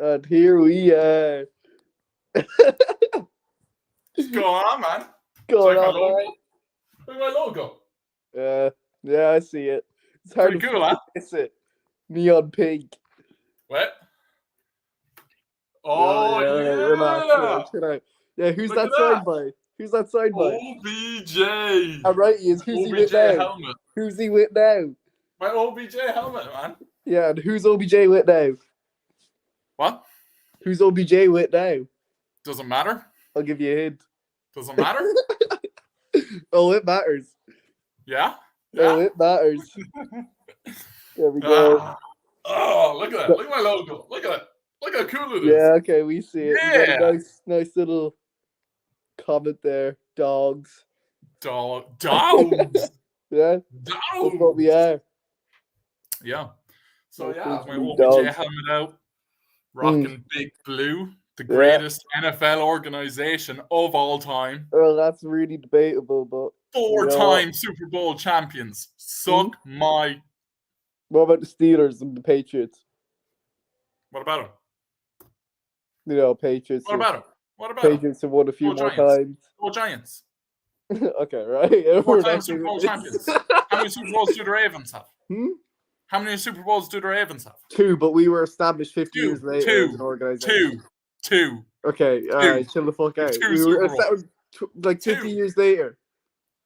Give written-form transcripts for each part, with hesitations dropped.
And here we are. What's going on, man? Going Like my on, logo? man. Look at my logo. Yeah, I see it. It's hard Pretty to cool, huh? miss it. Neon pink. What? Oh, yeah. Relax. Chill out. Yeah, who's Look that at signed that. by? Who's that signed by? OBJ. I'm right, he is. Who's he with OBJ now? helmet. Who's he with now? My OBJ helmet, man. Yeah, and who's OBJ with now? What? Who's OBJ with now? Doesn't matter. I'll give you a hint. Doesn't matter. Oh, it matters. Yeah? Oh, Yeah? it matters. There we go. Oh, look at that. Look at my logo. Look at it. Look how cool it is. Yeah, okay, we see it. You Yeah. got a nice little comment there. Dogs. Dogs. Yeah, that's what we are. Yeah. So, Those yeah, things my be OBJ dogs. helmet out. Rocking Big Blue. The greatest NFL organization of all time. Well, that's really debatable, but... Four-time Super Bowl champions. Suck my... What about the Steelers and the Patriots? What about them? You know, Patriots. What about them? What about them? Patriots have won a few Go more Giants. times. Go Giants. Okay, right? Yeah, we're Four-time not Super doing Bowl this. champions. How many Super Bowls do the Ravens have? How many Super Bowls do the Ravens have? 2, but we were established 50 years later as an Two. organization. Two. Okay, alright, chill the fuck out. 2 We Super were Bowls. established like 50 2. years later.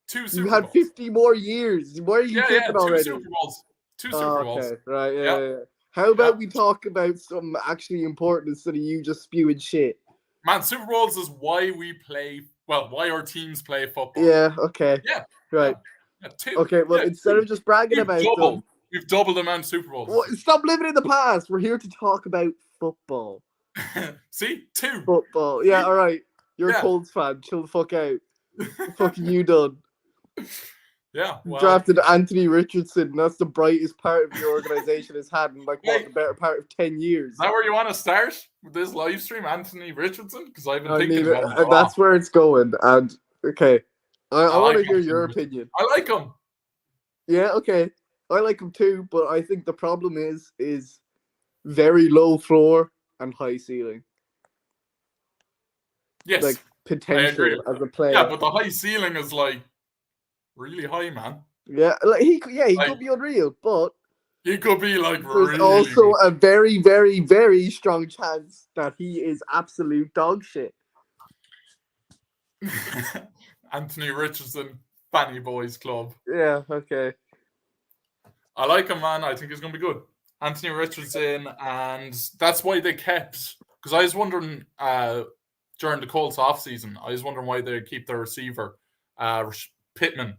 2 Super You had Bowls. 50 more years. Why are you Yeah, tripping 2 already? Super Bowls. 2 Super Oh, Bowls. okay, right, Yeah. yeah. How about Yeah. we talk about something actually important instead of you just spewing shit? Man, Super Bowls is why we play, well, why our teams play football. Yeah, okay. Yeah. Right. Yeah, 2. Okay, well, Yeah, instead 2. of just bragging about them, We've doubled the amount of Super Bowls. well, stop living in the past. We're here to talk about football. See? 2. Football. Yeah, all right. You're Yeah. a Colts fan. Chill the fuck out. What fucking you done? Yeah. You Well, drafted Anthony Richardson. That's the brightest part of your organization has had in like what, Hey. the better part of 10 years. is that where you want to start with this live stream, Anthony Richardson? Because I've been I thinking mean, about it. a lot. that's where it's going. And okay, I want to like hear Anthony your Richardson. opinion. I like him. Yeah, okay. I like him too, but I think the problem is very low floor and high ceiling. Yes. Like potential agree. as a player. Yeah, but the high ceiling is like really high, man. Yeah, like he Like- could be unreal, but He could be like there's really. also a very, very, very strong chance that he is absolute dog shit. Anthony Richardson, Fanny Boys Club. Yeah, okay. I like him, man. I think he's going to be good. Anthony Richardson, and that's why they kept. Because I was wondering during the Colts offseason, I was wondering why they keep their receiver, Pittman.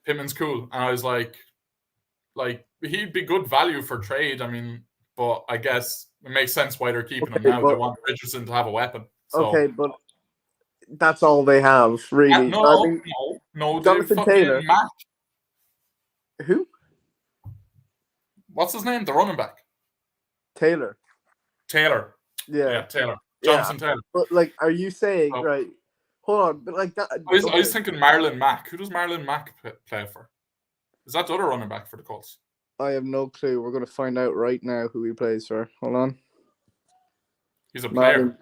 Pittman's cool. And I was like, he'd be good value for trade. I mean, but I guess it makes sense why they're keeping him now. They want Richardson to have a weapon. So. Okay, but that's all they have, really. No, I mean, no. Jonathan Taylor. Mac. Who? What's his name? The running back. Taylor. Taylor. Yeah. Yeah, Taylor. Jonathan Taylor. But like, are you saying right? Hold on, but like that. I was thinking Marlon Mack. Who does Marlon Mack play for? Is that the other running back for the Colts? I have no clue. We're going to find out right now who he plays for. Hold on. He's a player.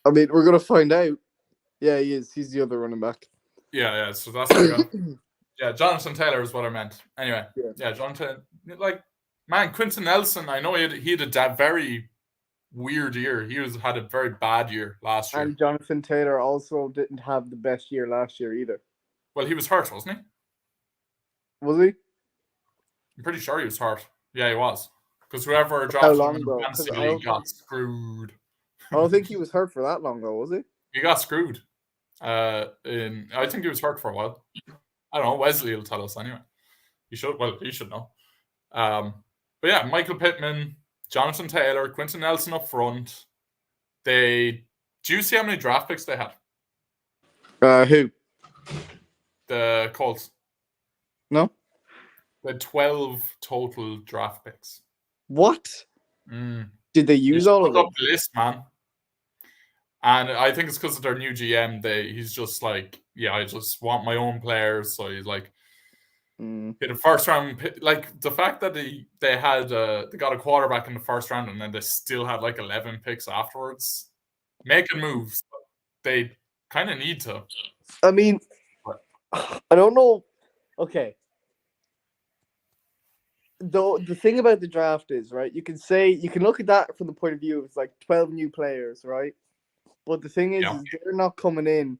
I mean, we're going to find out. Yeah, he is. He's the other running back. Yeah. So that's what we're going. Yeah, Jonathan Taylor is what I meant. Anyway, yeah, Jonathan. Like, man, Quentin Nelson. I know he had a very weird year. He had a very bad year last year. And Jonathan Taylor also didn't have the best year last year either. Well, he was hurt, wasn't he? Was he? I'm pretty sure he was hurt. Yeah, he was. Because whoever drafted him in the fantasy league got screwed. I don't think he was hurt for that long, though, was he? He got screwed. I think he was hurt for a while. I don't know. Wesley will tell us anyway. He should know. But yeah, Michael Pittman, Jonathan Taylor, Quentin Nelson up front. Do you see how many draft picks they had? Who? The Colts. No. They had 12 total draft picks. What? Did they use all of them? Up the list, man. And I think it's because of their new GM. He's just like, yeah, I just want my own players. So he's like, Hit a first round pick. Like the fact that they got a quarterback in the first round and then they still had like 11 picks afterwards, making moves. They kind of need to. I mean, I don't know. Okay. The thing about the draft is, right, you can look at that from the point of view of it's like 12 new players, right? But the thing is they're not coming in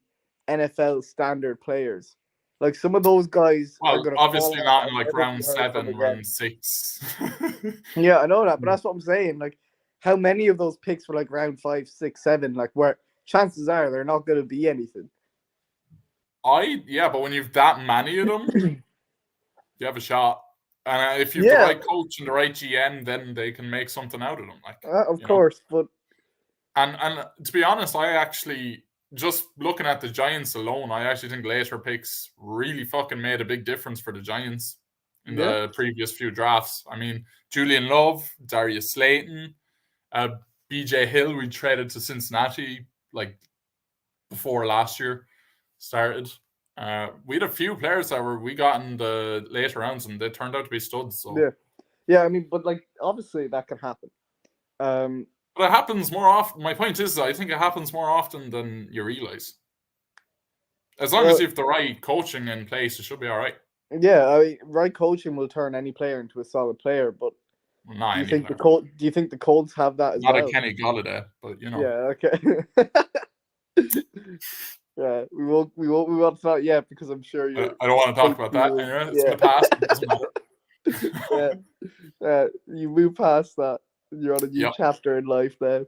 NFL standard players. Like some of those guys are going to obviously not in like round 7, round 6. Yeah, I know that, but that's what I'm saying. Like, how many of those picks were like round 5, 6, 7? Like, where chances are they're not going to be anything. But when you've that many of them, you have a shot. And if you've the right coach and the right GM, then they can make something out of them. Like, of course, but and to be honest, I actually just looking at the Giants alone, I actually think later picks really fucking made a big difference for the Giants in the previous few drafts. I mean, Julian Love, Darius Slayton, BJ Hill, we traded to Cincinnati like before last year started. We had a few players that we got in the later rounds and they turned out to be studs. So yeah, I mean, but like obviously that can happen. But it happens more often. My point is, I think it happens more often than you realize. As long as you have the right coaching in place, it should be all right. Yeah, I mean, right coaching will turn any player into a solid player. But do you think the Colts have that as well? Not a Kenny Golladay, but you know. Yeah. Okay. Yeah, we won't talk yet because I'm sure you. I don't want to talk about that. Anyway, it's in the past. It doesn't matter. You move past that. You're on a new chapter in life now.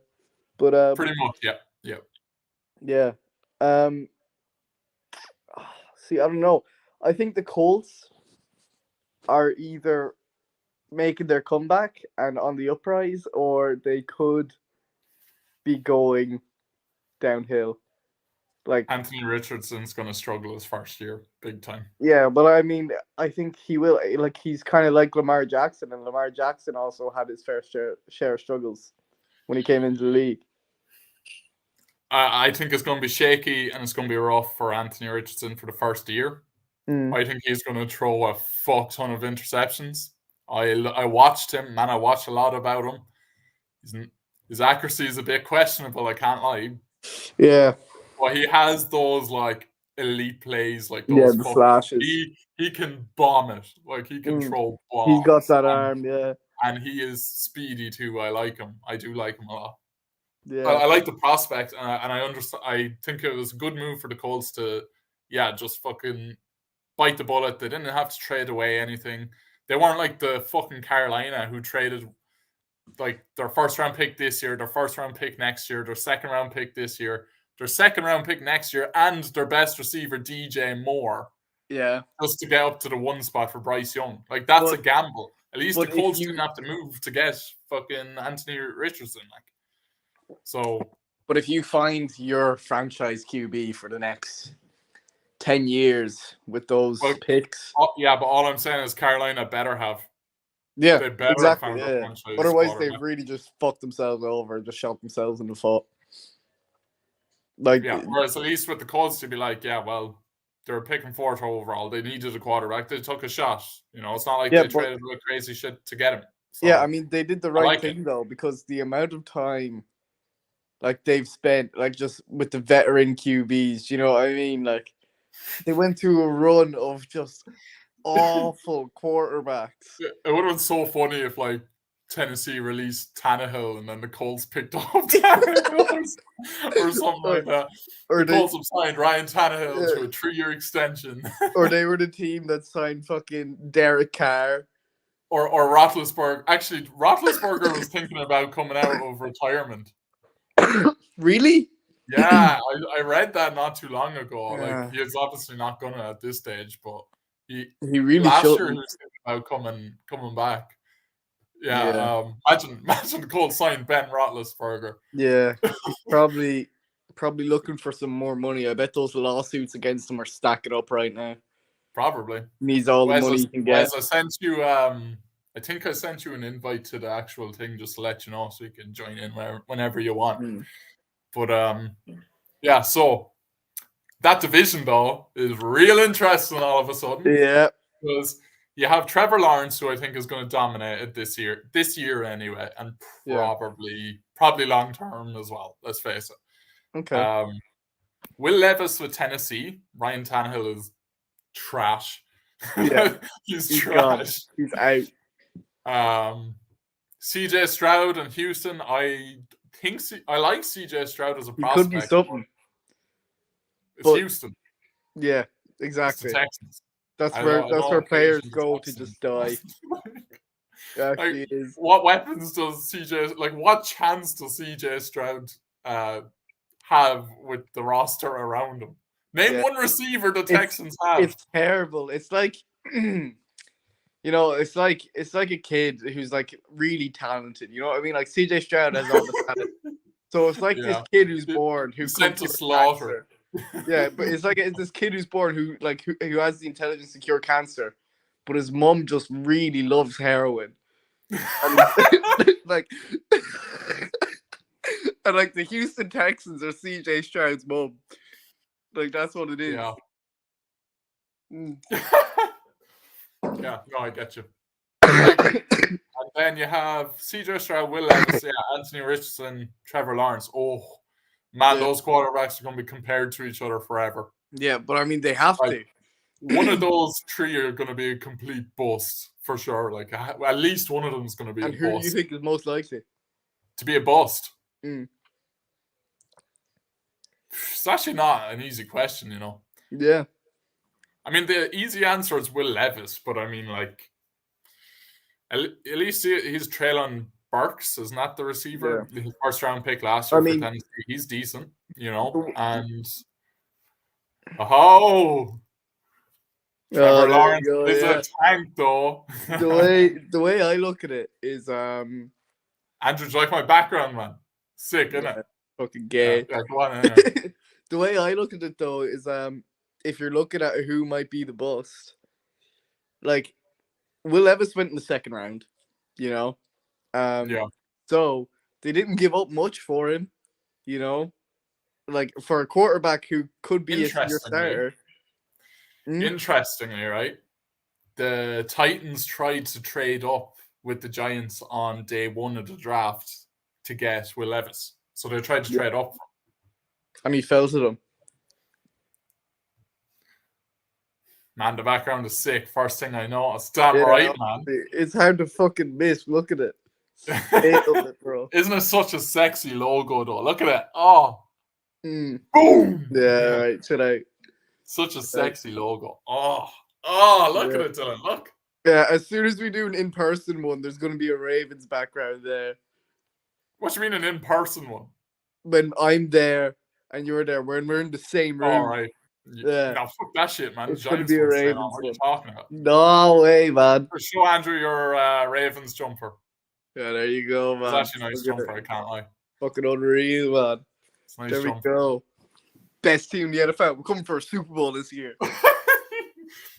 But pretty much, yeah. Yeah. See, I don't know. I think the Colts are either making their comeback and on the uprise, or they could be going downhill. Like Anthony Richardson's going to struggle his first year, big time. Yeah, but I mean, I think he will. Like he's kind of like Lamar Jackson, and Lamar Jackson also had his fair share of struggles when he came into the league. I think it's going to be shaky and it's going to be rough for Anthony Richardson for the first year. I think he's going to throw a fuck ton of interceptions. I watched him, and I watched a lot about him. His accuracy is a bit questionable, I can't lie. Yeah. But he has those like elite plays, like those the slashes. He can bomb it. Like he can throw bombs. He's got that arm, yeah. And he is speedy too. I like him. I do like him a lot. Yeah. I like the prospect, and I understand. I think it was a good move for the Colts to, just fucking bite the bullet. They didn't have to trade away anything. They weren't like the fucking Carolina who traded like their first round pick this year, their first round pick next year, their second round pick this year, their second round pick next year, and their best receiver DJ Moore. Yeah. Just to get up to the one spot for Bryce Young. Like that's a gamble. At least the Colts didn't have to move to get fucking Anthony Richardson. Like, so. But if you find your franchise QB for the next 10 years with those picks. But all I'm saying is Carolina better have. Yeah, they better exactly. Yeah. Otherwise, they've really just fucked themselves over and just shot themselves in the foot. Like, whereas at least with the Colts, to be like, they're picking 4th overall. They needed a quarterback. They took a shot. You know, it's not like they traded with crazy shit to get him. So, I mean, they did the right thing though, because the amount of time, like they've spent, like just with the veteran QBs, you know what I mean? Like, they went through a run of just awful quarterbacks. It would have been so funny if like Tennessee released Tannehill and then the Colts picked up Tannehill or something like that. Or the Colts have signed Ryan Tannehill to a 3-year extension. Or they were the team that signed fucking Derek Carr. Or Roethlisberger. Actually, Roethlisberger was thinking about coming out of retirement. Really? Yeah, I read that not too long ago. Like he's obviously not gonna at this stage, but he really last year he was thinking about coming back. Imagine the Colts signed Ben Roethlisberger. Yeah, probably looking for some more money. I bet those lawsuits against him are stacking up right now. Probably needs all the money he can get. I sent you, I think I sent you an invite to the actual thing just to let you know, so you can join in whenever you want. But so that division though is real interesting all of a sudden. Yeah, because You have Trevor Lawrence, who I think is going to dominate it this year anyway, and Yeah. probably long term as well. Let's face it. Okay. Will Levis with Tennessee. Ryan Tannehill is trash. Yeah. He's He's gone. trash. He's out. CJ Stroud and Houston. I like CJ Stroud as a He prospect. could be something. It's But- Houston. Yeah, It's the exactly. Texans. That's I where know players occasionally go to Texans. just die. It actually Like, is. what weapons does CJ, like, what chance does CJ Stroud have with the roster around him? Name one receiver the Texans have. It's terrible. It's like it's like a kid who's like really talented. You know what I mean? Like CJ Stroud has all the talent. So it's like this kid who's born who sent could to slaughter. Yeah, but it's this kid who's born who has the intelligence to cure cancer, but his mom just really loves heroin. And like and like the Houston Texans are CJ Stroud's mom. Like that's what it is. Yeah. Mm. Yeah, no, I get you. And then you have CJ Stroud, Will Levis, Anthony Richardson, Trevor Lawrence. Oh, man, those quarterbacks are going to be compared to each other forever. Yeah, but I mean, they have to. One of those three are going to be a complete bust for sure. Like, at least one of them is going to be and a who bust. do you think is most likely to be a bust? Mm. It's actually not an easy question, you know. Yeah. I mean, the easy answer is Will Levis, but I mean, like, at least he's Treylon Burks, isn't that the receiver? Yeah. His first round pick last year for Tennessee. He's decent, you know. And Trevor Lawrence is a tank, though. the way I look at it is Andrew, do you like my background, man? Sick, isn't it? Fucking gay. Yeah, go on, the way I look at it though is if you're looking at who might be the bust, like Will Levis went in the second round, you know. So they didn't give up much for him, you know. Like for a quarterback who could be your starter. Interestingly, right? The Titans tried to trade up with the Giants on day one of the draft to get Will Levis. So they tried to trade up. And he fell to them. Man, the background is sick. First thing I noticed. Damn right, man. It's hard to fucking miss. Look at it. It, bro. Isn't it such a sexy logo, though? Look at it. Oh. Boom. Yeah, right. Chill out. Such a sexy logo. Oh, look at it, Dylan. Look. Yeah, as soon as we do an in-person one, there's going to be a Ravens background there. What do you mean an in-person one? When I'm there and you're there, when we're in the same room. All right. Yeah. No, fuck that shit, man. It's going to be a Ravens what are you talking about? No way, man. Show Andrew your Ravens jumper. Yeah, there you go, man. It's actually a nice jumper, I can't lie. Fucking unreal, man. It's a nice there jumper. We go. Best team in the NFL. We're coming for a Super Bowl this year.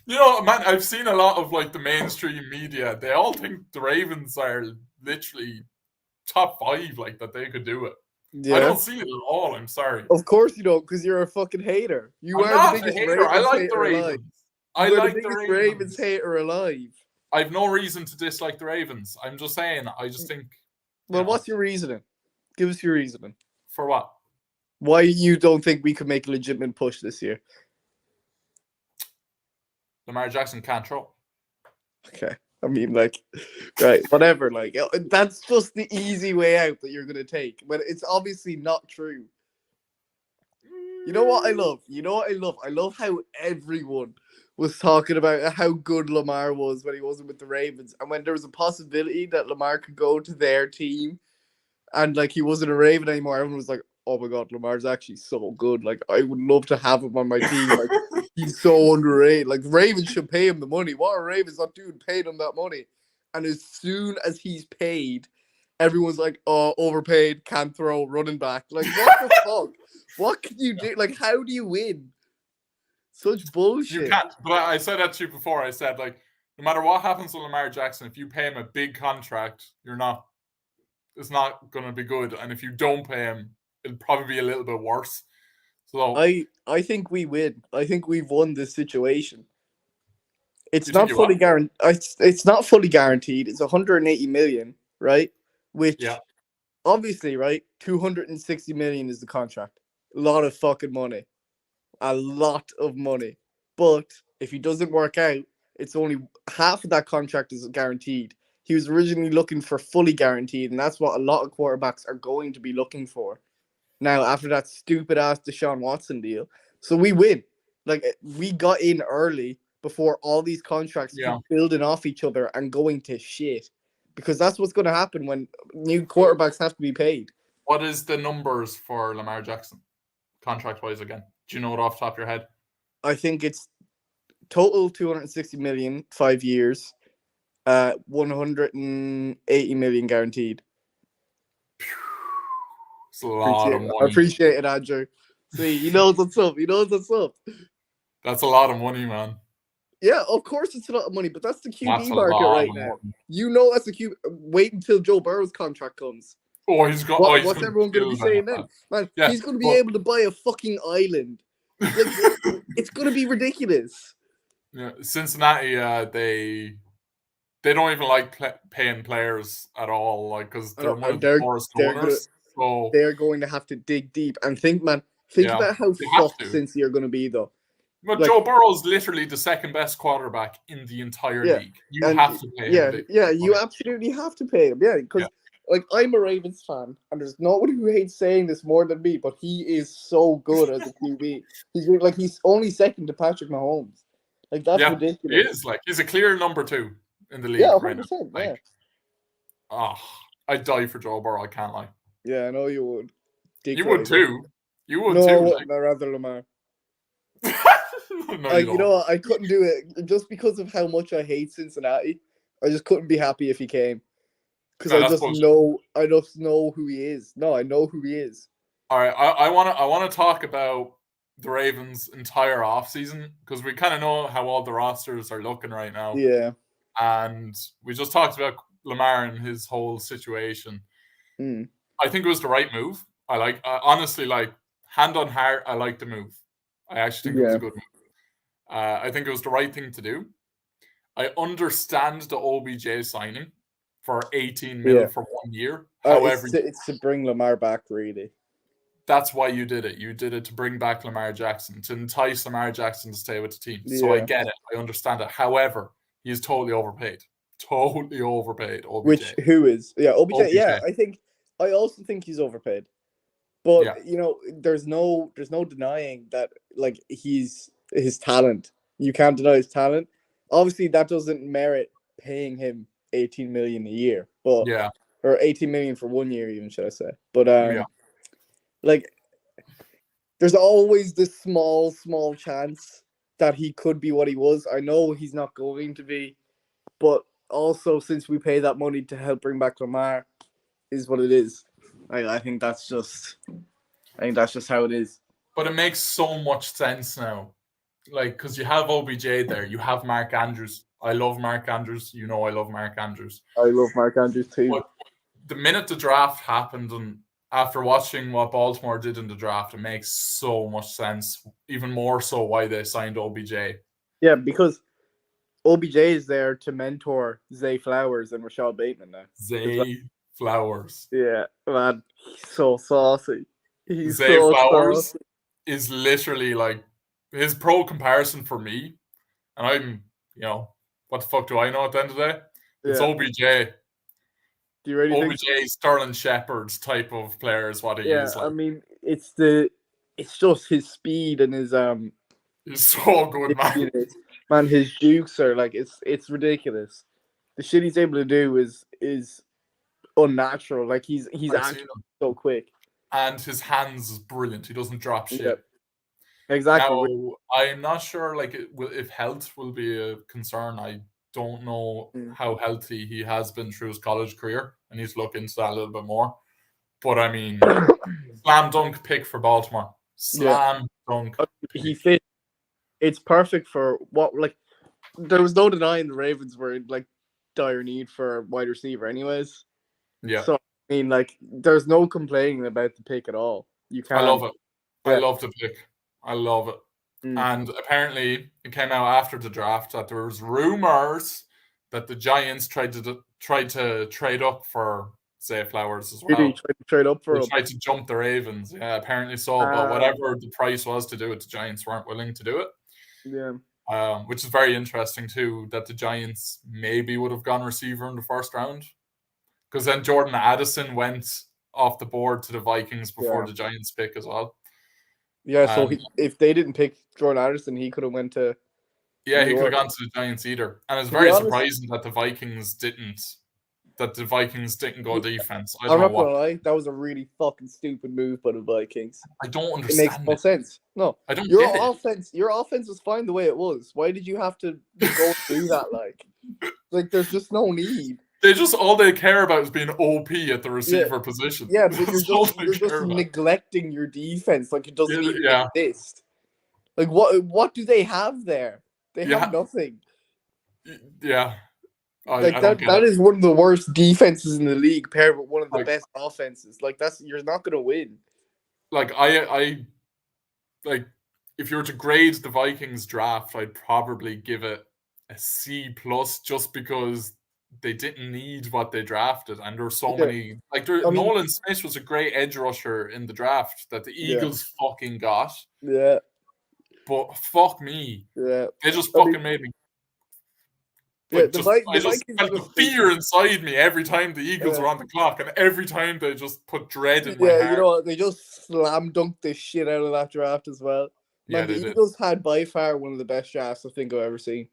You know, man, I've seen a lot of like the mainstream media. They all think the Ravens are literally top 5, like that they could do it. Yeah. I don't see it at all. I'm sorry. Of course you don't, because you're a fucking hater. You are the biggest Ravens I like hater the Ravens. alive. I like the biggest Ravens hater alive. I have no reason to dislike the Ravens. I'm just saying. I just think. Well, what's your reasoning? Give us your reasoning. For what? Why you don't think we could make a legitimate push this year? Lamar Jackson can't throw. Okay. I mean, like, right, whatever. Like, that's just the easy way out that you're going to take. But it's obviously not true. You know what I love? I love how everyone was talking about how good Lamar was when he wasn't with the Ravens. And when there was a possibility that Lamar could go to their team and, like, he wasn't a Raven anymore, everyone was like, oh, my God, Lamar's actually so good. Like, I would love to have him on my team. Like, he's so underrated. Like, Ravens should pay him the money. What are Ravens not doing paying him that money? And as soon as he's paid, everyone's like, oh, overpaid, can't throw, running back. Like, what the fuck? What can you do? Like, how do you win? Such bullshit. You can't. But I said that to you before. I said, like, no matter what happens to Lamar Jackson, if you pay him a big contract, it's not going to be good. And if you don't pay him, it'll probably be a little bit worse. So I think we win. I think we've won this situation. It's You think not you fully what? guaranteed. It's not fully guaranteed. It's 180 million, right? Which Yeah. obviously, right, 260 million is the contract. A lot of fucking money. A lot of money. But if he doesn't work out, it's only half of that contract is guaranteed. He was originally looking for fully guaranteed, and that's what a lot of quarterbacks are going to be looking for now after that stupid ass Deshaun Watson deal. So we win. Like we got in early before all these contracts Yeah. keep building off each other and going to shit. Because that's what's going to happen when new quarterbacks have to be paid. What is the numbers for Lamar Jackson, contract wise again? Do you know it off the top of your head? I think it's total 260 million, 5 years, 180 million guaranteed. It's a lot of money. Appreciate it, Andrew. See, he knows what's up. He knows what's up. That's a lot of money, man. Yeah, of course it's a lot of money, but that's the QB That's a market lot right of now. money. You know that's the QB. Wait until Joe Burrow's contract comes. Oh, he's got. What's everyone going to be saying then? Man, Yeah, he's going to be able to buy a fucking island. Like, it's going to be ridiculous. Yeah, Cincinnati, they don't even like paying players at all, like because they're one of the poorest owners. So they're going to have to dig deep and think, man. Think about how fucked Cincy are going to be, though. But like, Joe Burrow's literally the second best quarterback in the entire league. You have to pay him. You absolutely have to pay him. Yeah, because like I'm a Ravens fan, and there's no one who hates saying this more than me, but he is so good as a QB. He's only second to Patrick Mahomes. Like that's ridiculous. He is he's a clear number 2 in the league. Yeah, 100%. Right now. I'd die for Joe Burrow. I can't lie. Yeah, I know you would. You would too. You would too. No, I'd rather Lamar. No, you know what? I couldn't do it just because of how much I hate Cincinnati. I just couldn't be happy if he came because I just know who he is. No, I know who he is. All right, I want to talk about the Ravens' entire offseason because we kind of know how all the rosters are looking right now. Yeah, and we just talked about Lamar and his whole situation. I think it was the right move. I honestly, like, hand on heart, I like the move. I actually think it was a good move. I think it was the right thing to do. I understand the OBJ signing for 18 mil for 1 year. However, it's to bring Lamar back, really. That's why you did it. You did it to bring back Lamar Jackson, to entice Lamar Jackson to stay with the team. So I get it. I understand it. However, he's totally overpaid. Totally overpaid. OBJ. Who is? Yeah, OBJ. Yeah, I also think he's overpaid. But you know, there's no denying that, like, his talent. You can't deny his talent. Obviously, that doesn't merit paying him 18 million a year, but or 18 million for 1 year, even, should I say? But like, there's always this small chance that he could be what he was. I know he's not going to be, but also since we pay that money to help bring back Lamar, is what it is. I think that's just how it is. But it makes so much sense now. Like, because you have OBJ there, you have Mark Andrews. I love Mark Andrews. You know I love Mark Andrews. I love Mark Andrews too. But the minute the draft happened, and after watching what Baltimore did in the draft, it makes so much sense. Even more so why they signed OBJ. Yeah, because OBJ is there to mentor Zay Flowers and Rashad Bateman now. Zay Flowers. Yeah, man. He's so saucy. Zay Flowers is literally like his pro comparison for me. And I'm, what the fuck do I know at the end of the day? It's OBJ. Do you really OBJ, Sterling Shepard's type of player is what he is. Like. I mean, it's just his speed and his He's so good, man. Man, his jukes are like it's ridiculous. The shit he's able to do is unnatural. Like he's actually so quick. And his hands is brilliant. He doesn't drop shit. Yep. Exactly. Now, I'm not sure if health will be a concern. I don't know how healthy he has been through his college career. I need to look into that a little bit more. But I mean, slam dunk pick for Baltimore. Slam dunk. He fits. It's perfect for what, like, there was no denying the Ravens were in, like, dire need for a wide receiver anyways. Yeah. So, I mean, like, there's no complaining about the pick at all. You can't. I love it. I love the pick. I love it. And apparently, it came out after the draft that there was rumors that the Giants tried to trade up for Zay Flowers as Did he well. try to trade up for They him? tried to jump the Ravens. Yeah, apparently so. But whatever the price was to do it, the Giants weren't willing to do it. Yeah. Which is very interesting too, that the Giants maybe would have gone receiver in the first round. Because then Jordan Addison went off the board to the Vikings before the Giants pick as well. Yeah, so if they didn't pick Jordan Addison, he could have went to Yeah, New he could have York. gone to the Giants either. And it's To be very honest- surprising that the Vikings didn't go defense. I I'm don't know not gonna what. lie, that was a really fucking stupid move by the Vikings. I don't It understand makes no sense. No, I don't your get it. offense was fine the way it was. Why did you have to go through that? Like, there's just no need. They just all they care about is being OP at the receiver position. Yeah, but That's you're all just they you're care just about. neglecting your defense. Like, it doesn't even Yeah. exist. Like, what do they have there? They have nothing. Yeah. Like I don't get that it. is one of the worst defenses in the league paired with one of the best offenses. Like, you're not gonna win. Like I like if you were to grade the Vikings draft, I'd probably give it a C plus just because they didn't need what they drafted, and there were so many. Like Nolan Smith was a great edge rusher in the draft that the Eagles fucking got. Yeah. But fuck me. Yeah. They just fucking made me. I just felt the fear inside me every time the Eagles were on the clock, and every time they just put dread in my heart. Yeah, you know, they just slam dunked the shit out of that draft as well. Man, the Eagles had by far one of the best drafts I think I've ever seen.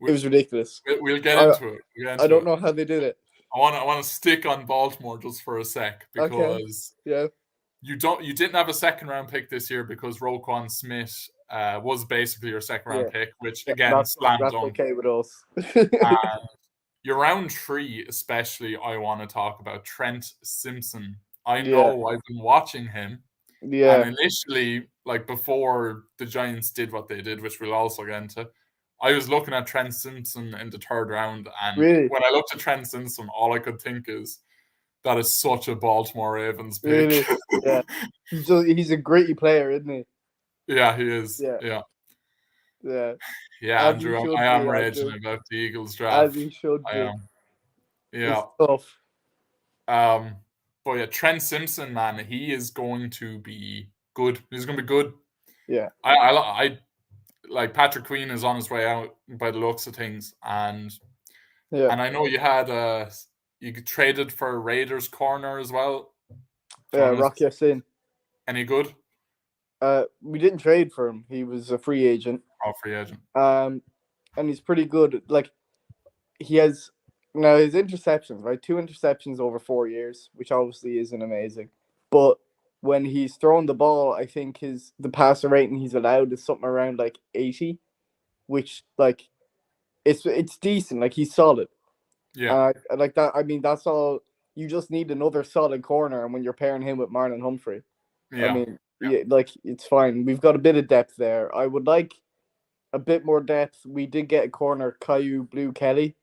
It was ridiculous. We'll get into it. I don't know how they did it. I want to stick on Baltimore just for a sec because you didn't have a second round pick this year because Roquan Smith was basically your second round pick, which again slam dunk. Okay with us. Your round 3, especially, I want to talk about Trent Simpson. I know I've been watching him. Yeah. And initially, like before the Giants did what they did, which we'll also get into, I was looking at Trent Simpson in the 3rd round, and when I looked at Trent Simpson, all I could think is that is such a Baltimore Ravens pick. Yeah. He's a gritty player, isn't he? Yeah, he is. Yeah, Andrew, I am raging about the Eagles draft. As he should be. I am. Yeah. It's tough. But yeah, Trent Simpson, man, he is going to be good. He's going to be good. Yeah. I like Patrick Queen is on his way out by the looks of things, and I know you had you traded for Raiders corner as well. Yeah, Rock Ya-Sin. Any good? We didn't trade for him. He was a free agent. Oh, free agent. And he's pretty good. Like, he has now his interceptions, right? 2 interceptions over 4 years, which obviously isn't amazing. But when he's throwing the ball, I think the passer rating he's allowed is something around like 80, which like it's decent. Like, he's solid. Yeah. Like that. I mean, that's all. You just need another solid corner, and when you're pairing him with Marlon Humphrey, I mean, like, it's fine. We've got a bit of depth there. I would like a bit more depth. We did get a corner, Caillou Blue Kelly.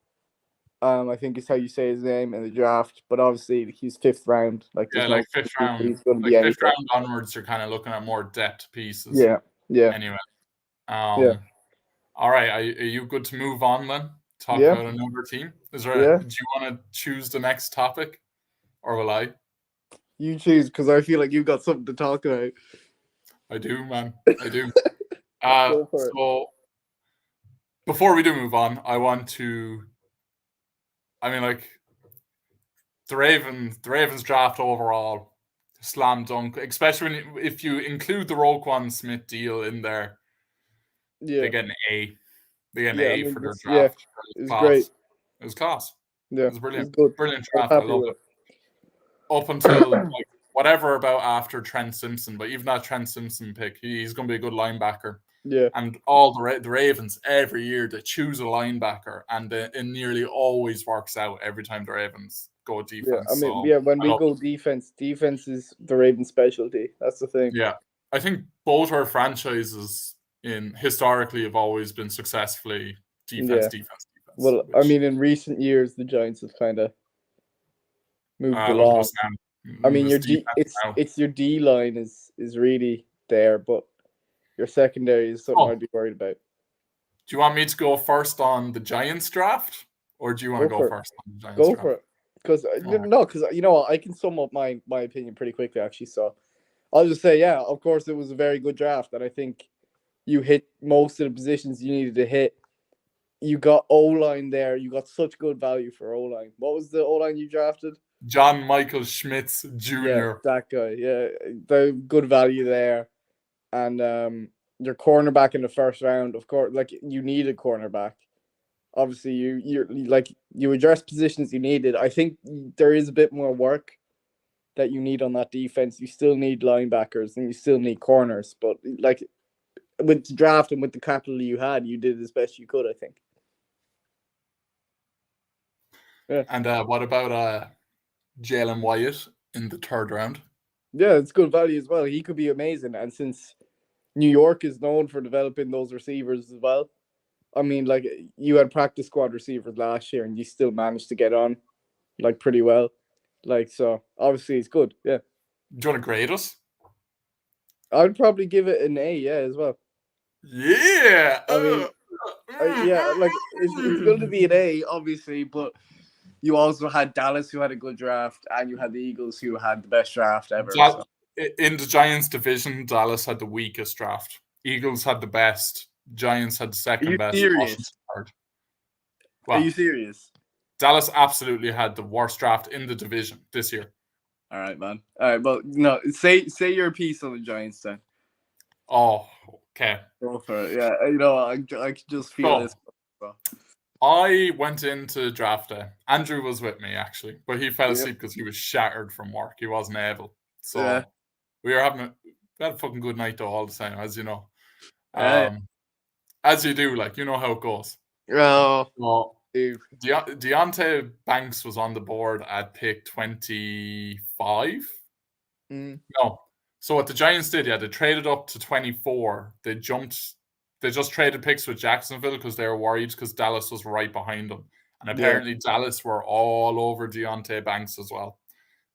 I think is how you say his name in the draft, but obviously he's 5th round. Like, like 5th round. He's going to like be 5th round onwards, you're kind of looking at more depth pieces. Yeah. Anyway, all right. Are you good to move on then? Talk about another team. Is there? Do you want to choose the next topic, or will I? You choose, because I feel like you've got something to talk about. I do, man. I do. So before we do move on, I want to. I mean, like, the Ravens draft overall, slam dunk, especially if you include the Roquan Smith deal in there. Yeah, they get an A. They get an A for their draft. Yeah, it was great. It was class. Yeah, it was brilliant. It was good. Brilliant draft. I love it. Up until like, whatever about after Trent Simpson, but even that Trent Simpson pick, he's going to be a good linebacker. Yeah, and all the Ravens every year they choose a linebacker, and it nearly always works out every time the Ravens go defense. Yeah, I mean, when we go defense is the Ravens' specialty. That's the thing. Yeah, I think both our franchises historically have always been successfully defense. Well, I mean, in recent years, the Giants have kind of moved along. I mean, it's your D line is really there, but Your secondary is something Oh. I'd be worried about. Do you want me to go first on the Giants draft, or do you want to go first on the Giants Go draft? for it. Because you know what, I can sum up my opinion pretty quickly actually. So I'll just say, yeah, of course it was a very good draft, and I think you hit most of the positions you needed to hit. You got O-line there. You got such good value for O-line. What was the O-line you drafted? John Michael Schmitz Jr. Yeah, that guy. Yeah, the good value there, and your cornerback in the first round. Of course, like you need a cornerback. Obviously, you address positions you needed. I think there is a bit more work that you need on that defense. You still need linebackers and you still need corners, but like with the draft and with the capital you had, you did as best you could, I think. Yeah. And what about Jalen Wyatt in the third round? Yeah, it's good value as well. He could be amazing. And since New York is known for developing those receivers as well, I mean, like you had practice squad receivers last year and you still managed to get on like pretty well. Like, so obviously it's good. Yeah. Do you want to grade us? I'd probably give it an A, yeah, as well. Yeah. I mean, yeah, like it's going to be an A, obviously, but you also had Dallas, who had a good draft, and you had the Eagles, who had the best draft ever. So. In the Giants division, Dallas had the weakest draft. Eagles had the best. Giants had the second best. Serious? Well, are you serious? Dallas absolutely had the worst draft in the division this year. All right, man. All right, but no, say your piece on the Giants then. Oh, okay. Go for it. Yeah, you know, I can just feel this. So. I went into draft day. Andrew was with me actually, but he fell asleep because he was shattered from work. He wasn't able. So we had a fucking good night though all the time, as you know. As you do, like you know how it goes. Oh. Well, Deontay Banks was on the board at pick 25. No. So what the Giants did, they traded up to 24. They just traded picks with Jacksonville because they were worried because Dallas was right behind them. And apparently Dallas were all over Deontay Banks as well.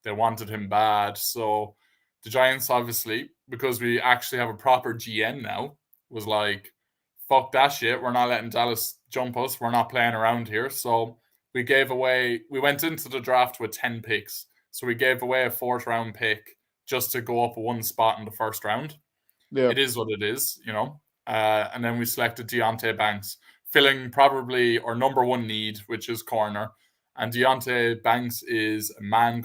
They wanted him bad. So the Giants, obviously, because we actually have a proper GM now, was like, fuck that shit. We're not letting Dallas jump us. We're not playing around here. So we went into the draft with 10 picks. So we gave away a 4th round pick just to go up one spot in the first round. Yeah. It is what it is, you know. And then we selected Deontay Banks, filling probably our number one need, which is corner. And Deontay Banks is a man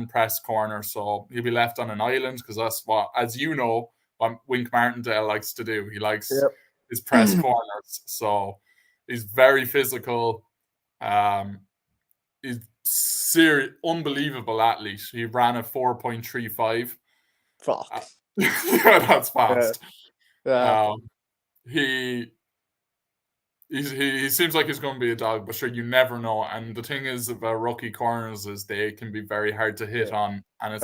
press corner, so he'll be left on an island because that's what, as you know, what Wink Martindale likes to do. He likes his press corners, so he's very physical. He's unbelievable athlete. He ran a 4.35. Fuck. Yeah, that's fast. Yeah. He seems like he's going to be a dog, but sure, you never know. And the thing is about rookie corners is they can be very hard to hit on, and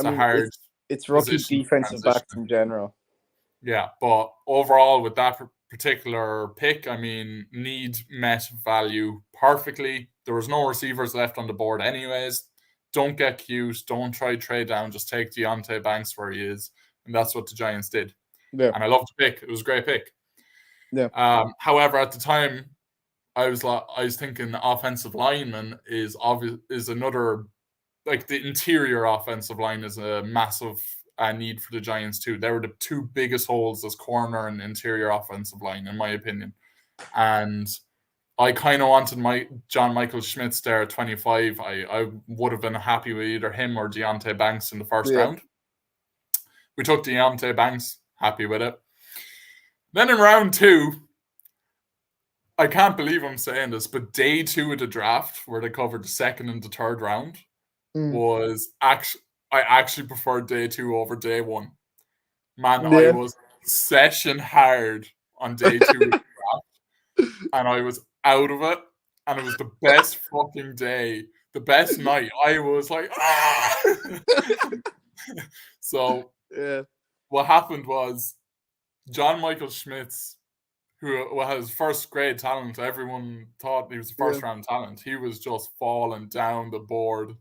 it's rookie defensive backs in general. Yeah, but overall with that particular pick, I mean, need met value perfectly. There was no receivers left on the board anyways. Don't get cute. Don't try trade down. Just take Deontay Banks where he is. And that's what the Giants did. Yeah. And I loved the pick. It was a great pick. Yeah. However, at the time, I was thinking offensive lineman is another, like the interior offensive line is a massive need for the Giants too. They were the two biggest holes as corner and interior offensive line, in my opinion. And I kind of wanted John Michael Schmitz there at 25. I would have been happy with either him or Deontay Banks in the first round. We took Deontay Banks, happy with it. Then in round 2, I can't believe I'm saying this, but day 2 of the draft, where they covered the 2nd and the 3rd round, was actually, I actually preferred day 2 over day 1. Man, I was session hard on day 2 of the draft, and I was out of it, and it was the best fucking day, the best night. I was like, ah! So, what happened was John Michael Schmitz, who has first grade talent, everyone thought he was a first round talent. He was just falling down the board.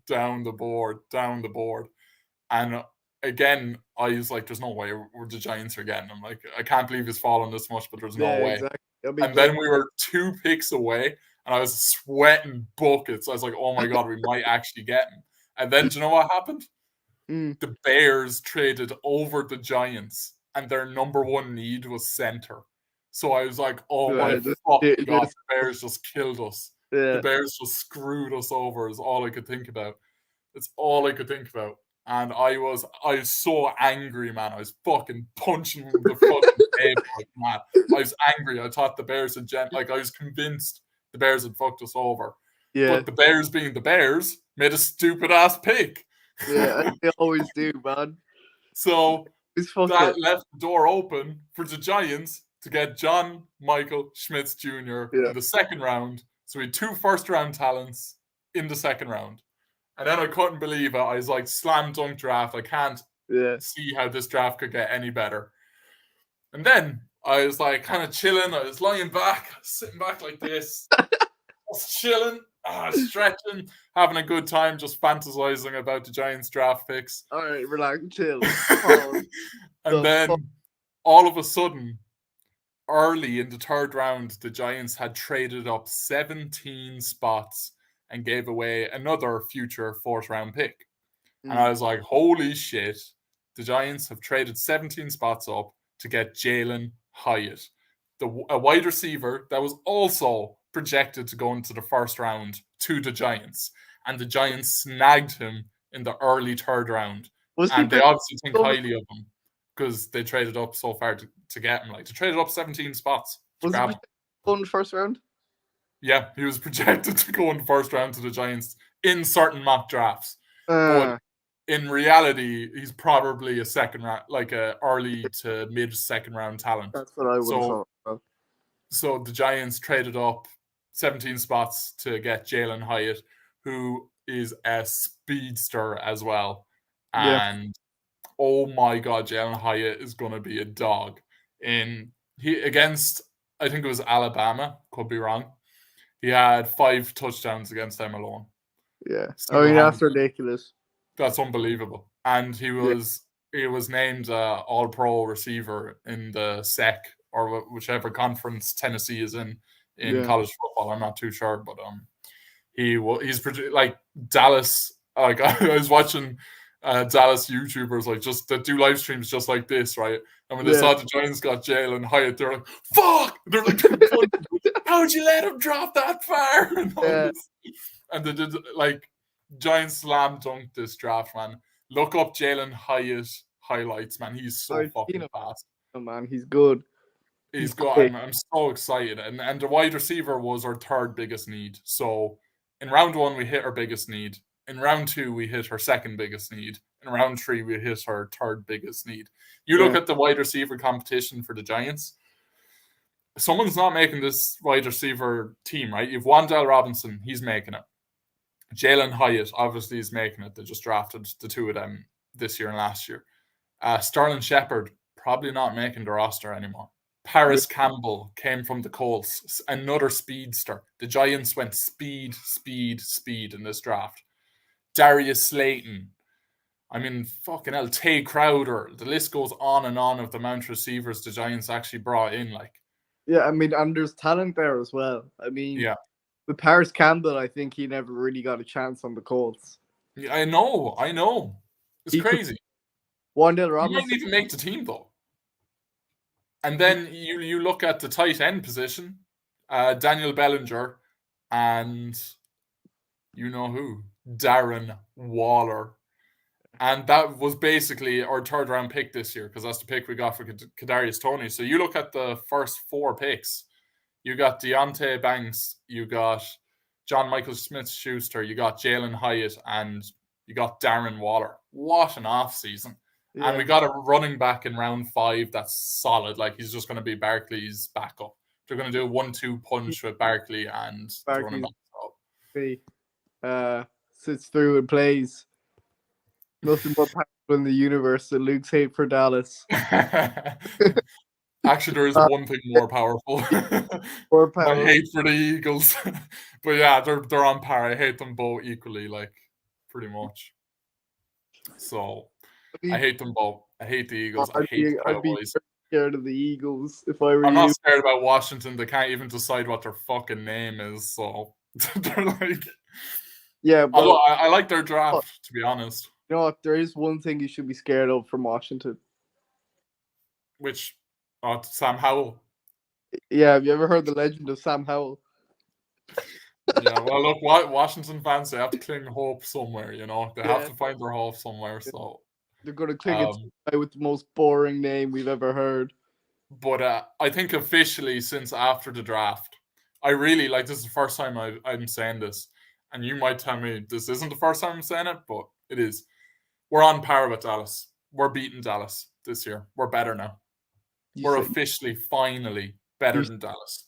And again, I was like, "There's no way we're the Giants are getting him." Like, I can't believe he's fallen this much, but there's no Yeah, way. exactly. I mean, And then we were 2 picks away, and I was sweating buckets. I was like, "Oh my god, we might actually get him." And then, do you know what happened? The Bears traded over the Giants, and their number one need was center. So I was like, "Oh my fucking god, the Bears just killed us. The Bears just screwed us over." Is all I could think about. It's all I could think about. And I was so angry, man. I was fucking punching the fucking table like mad. I was angry. I thought the Bears had I was convinced the Bears had fucked us over. yeah, But the Bears being the Bears made a stupid ass pick. yeah, they always do, man. So It's fucking that left the door open for the Giants to get John Michael Schmitz Jr. in the second round. So we had 2 first-round talents in the second round. And then I couldn't believe it. I was like, slam dunk draft. I can't see how this draft could get any better. And then I was like kind of chilling. I was lying back, sitting back like this, just chilling, stretching, having a good time, just fantasizing about the Giants draft picks. All right, relax, chill. And then all of a sudden, early in the third round, the Giants had traded up 17 spots and gave away another future 4th round pick. And I was like, holy shit, the Giants have traded 17 spots up to get Jalen Hyatt, a wide receiver that was also projected to go into the first round to the Giants. And the Giants snagged him in the early third round. And they obviously think highly of him because they traded up so far to get him. Like, they traded up 17 spots to grab him. Going first round? Yeah, he was projected to go in the first round to the Giants in certain mock drafts. But in reality, he's probably a second round, like a early to mid second round talent. That's what I would have thought. So the Giants traded up 17 spots to get Jalen Hyatt, who is a speedster as well. And oh my god, Jalen Hyatt is going to be a dog. Against, I think it was Alabama, could be wrong. He had 5 touchdowns against them alone. Yeah. I mean, that's ridiculous. That's unbelievable. And he was named All-Pro receiver in the SEC or whichever conference Tennessee is in college football. I'm not too sure, but he's like Dallas. Like I was watching Dallas YouTubers like just that do live streams just like this, right? And when they saw the Giants got Jalen Hyatt, they're like, "Fuck!" They're like, "How'd you let him drop that far?" And they did like Giants slam dunk this draft, man. Look up Jalen Hyatt highlights, man. He's so fucking fast. Oh man, he's good. He's good. I'm so excited. And the wide receiver was our 3rd biggest need. So in round 1, we hit our biggest need. In round 2, we hit our 2nd biggest need. In round 3, we hit our 3rd biggest need. You look at the wide receiver competition for the Giants. Someone's not making this wide receiver team, right? You've Wan'Dale Robinson. He's making it. Jalen Hyatt, obviously, is making it. They just drafted the 2 of them this year and last year. Sterling Shepard, probably not making the roster anymore. Paris Campbell came from the Colts, another speedster. The Giants went speed in this draft. Darius Slayton. I mean, fucking hell, Tay Crowder. The list goes on and on of the amount of receivers the Giants actually brought in. Yeah, I mean, and there's talent there as well. I mean, with Paris Campbell, I think he never really got a chance on the Colts. Yeah, I know. It's crazy. Wan'Dale Robinson. He might even make the team, though. And then you look at the tight end position, Daniel Bellinger, and you know who? Darren Waller. And that was basically our 3rd round pick this year because that's the pick we got for Kadarius Toney. So you look at the first 4 picks. You got Deontay Banks, you got John Michael Smith-Schuster, you got Jalen Hyatt, and you got Darren Waller. What an offseason. Yeah. And we got a running back in round 5 that's solid. Like, he's just going to be Barkley's backup. They're going to do a 1-2 punch with Barkley and the running back. Sits through and plays. Nothing but powerful in the universe that Luke's hate for Dallas. Actually, there is one thing more powerful. My hate for the Eagles. But yeah, they're on par. I hate them both equally, like, pretty much. So, I hate them both. I hate the Eagles. I hate the I'd be Cowboys. scared of the Eagles if I were I'm not you. scared about Washington. They can't even decide what their fucking name is. So they're like, Yeah, although well, I like their draft, to be honest. you know what? There is one thing you should be scared of from Washington. Which, Sam Howell. Yeah, have you ever heard the legend of Sam Howell? Yeah, well, look, Washington fans, they have to cling hope somewhere, you know? They have to find their hope somewhere, so... They're going to cling it to the guy with the most boring name we've ever heard. But I think officially, since after the draft, I really, like, this is the first time I'm saying this, and you might tell me this isn't the first time I'm saying it, but it is. We're on par with Dallas. We're beating Dallas this year. We're better now. We're officially, finally, better than Dallas.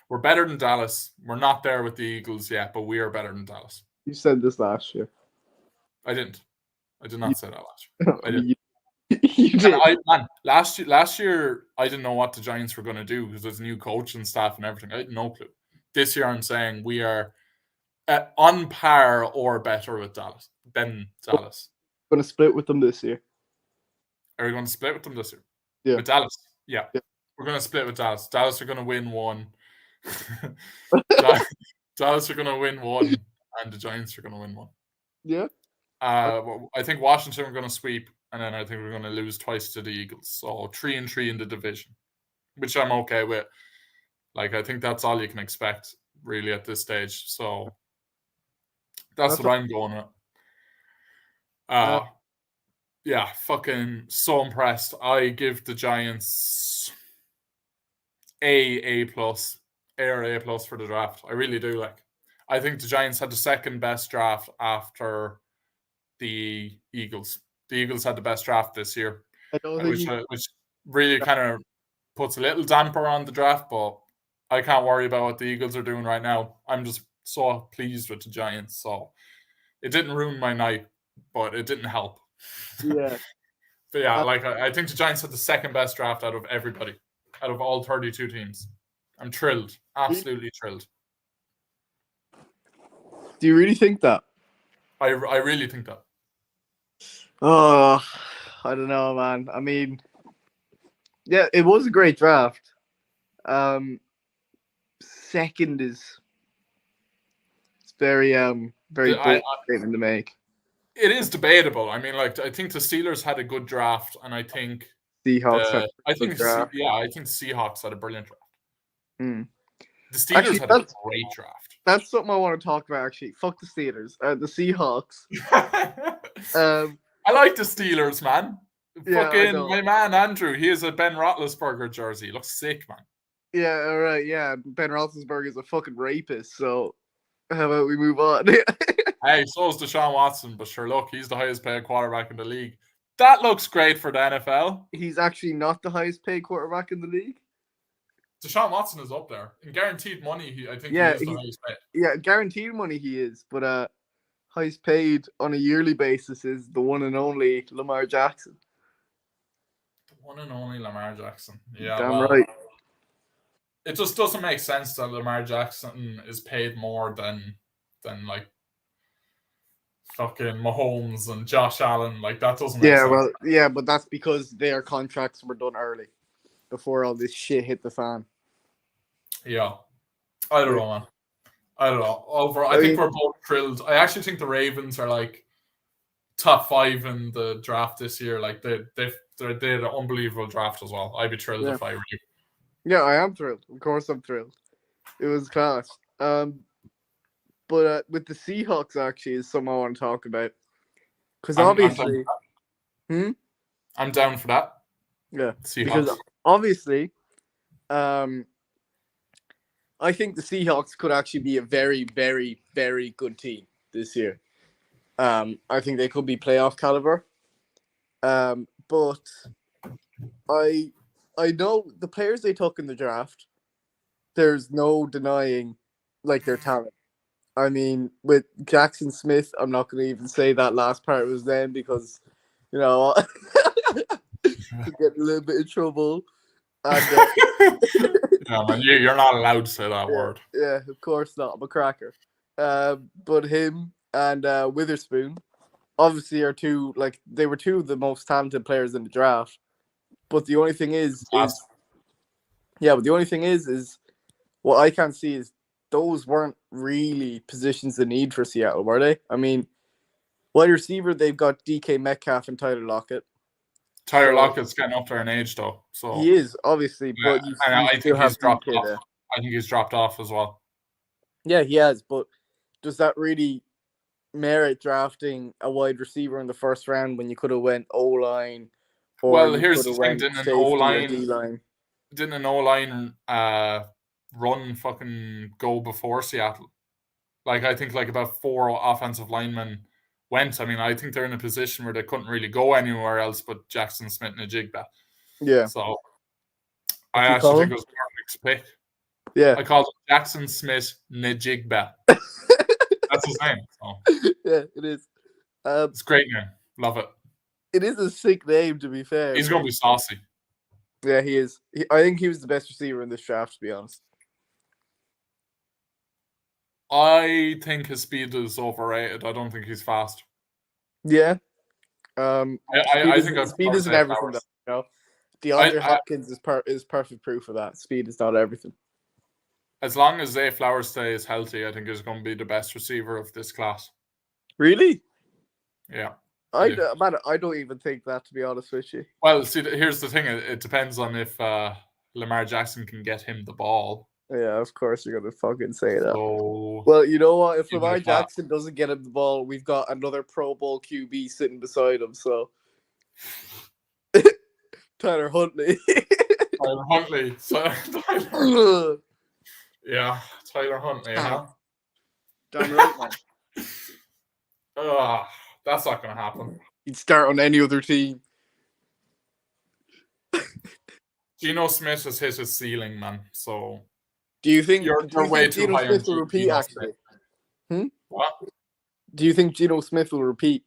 We're better than Dallas. We're not there with the Eagles yet, but we are better than Dallas. You said this last year. I didn't. I did not say that last year. I did. You did. Last year, I didn't know what the Giants were going to do because there's new coach and staff and everything. I had no clue. This year, I'm saying we are on par or better with Dallas than Dallas. We're going to split with them this year. Are we going to split with them this year? Yeah. With Dallas? Yeah. We're going to split with Dallas. Dallas are going to win one. Dallas are going to win one, and the Giants are going to win one. Yeah. I think Washington are going to sweep, and then I think we're going to lose twice to the Eagles. So 3-3 in the division, which I'm okay with. Like, I think that's all you can expect, really, at this stage. So that's what I'm going with. Yeah, fucking so impressed. I give the Giants A plus, A or A plus for the draft. I really do. Like, I think the Giants had the second best draft after the Eagles. The Eagles had the best draft this year, which really kind of puts a little damper on the draft, but I can't worry about what the Eagles are doing right now. I'm just so pleased with the Giants. So it didn't ruin my night, but it didn't help. Yeah. But yeah, like I think the Giants had the second best draft out of everybody, out of all 32 teams. I'm thrilled, absolutely thrilled. Do you really think that? I really think that. Oh, I don't know, man. I mean, yeah, it was a great draft. Second is very bold statement to make. It is debatable. I mean, like, I think the Steelers had a good draft, and I think Seahawks. I think Seahawks had a brilliant draft. Mm. The Steelers had a great draft. That's something I want to talk about. Actually, fuck the Steelers. The Seahawks. I like the Steelers, man. Yeah, fucking my man Andrew. He has a Ben Roethlisberger jersey. He looks sick, man. Yeah, all right. Yeah, Ben Roethlisberger is a fucking rapist. So how about we move on? Hey, so is Deshaun Watson, but sure, look, he's the highest paid quarterback in the league. That looks great for the NFL. He's actually not the highest paid quarterback in the league. Deshaun Watson is up there. In guaranteed money, I think he is the highest paid. Yeah, guaranteed money he is, but highest paid on a yearly basis is the one and only Lamar Jackson. The one and only Lamar Jackson. Yeah, damn right. It just doesn't make sense that Lamar Jackson is paid more than like fucking Mahomes and Josh Allen. Like, that doesn't make sense. But that's because their contracts were done early before all this shit hit the fan. Yeah. I don't know, man. I don't know. I think we're both thrilled. I actually think the Ravens are like top 5 in the draft this year. Like, they had an unbelievable draft as well. I'd be thrilled if I were you. Yeah, I am thrilled. Of course I'm thrilled. It was class. But with the Seahawks, actually, is something I want to talk about. Because obviously... I'm down for that. Yeah. Seahawks. Because obviously, I think the Seahawks could actually be a very, very, very good team this year. I think they could be playoff caliber. But I know the players they took in the draft, there's no denying like their talent. I mean, with Jackson Smith, I'm not going to even say that last part was them because, you know, could get a little bit in trouble. And, yeah, man, you're not allowed to say that word. Yeah, of course not. I'm a cracker. But him and Witherspoon, obviously are two, like, they were two of the most talented players in the draft. But the only thing is but the only thing is what I can't see is those weren't really positions of need for Seattle, were they? I mean, wide receiver, they've got DK Metcalf and Tyler Lockett. Tyler Lockett's getting up there in age, though. So he is, obviously, yeah, but you and I still think have he's dropped DK off. there. I think he's dropped off as well. Yeah, he has, but does that really merit drafting a wide receiver in the first round when you could have went O-line or Well, you here's could the have thing: went didn't an safety or O-line, D-line? run fucking go before Seattle? Like, I think like about 4 offensive linemen went. I mean, I think they're in a position where they couldn't really go anywhere else but Jackson Smith and Najigba. Yeah. So What'd I you actually call think him? it was a perfect pick. Yeah. I called him Jackson Smith Najigba. That's his name. So Yeah, it is. it's a great name. Love it. It is a sick name, to be fair. He's going to be saucy. Yeah, he is. I think he was the best receiver in this draft, to be honest. I think his speed is overrated. I don't think he's fast. Yeah. I think speed isn't everything, though. You know? DeAndre Hopkins is perfect proof of that. Speed is not everything. As long as Zay Flowers stays healthy, I think he's going to be the best receiver of this class. Really? Yeah. I don't even think that, to be honest with you. Well, see, here's the thing. It depends on if Lamar Jackson can get him the ball. Yeah, of course you're going to fucking say that. So, well, you know what? If Lamar Jackson doesn't get him the ball, we've got another Pro Bowl QB sitting beside him, so... Tyler Huntley. Tyler Huntley. Yeah, Tyler Huntley, huh? Damn right, man. That's not going to happen. He'd start on any other team. Geno Smith has hit his ceiling, man. So, do you think you're way too Geno high Smith on will repeat? Geno Actually, Smith. What? Do you think Geno Smith will repeat?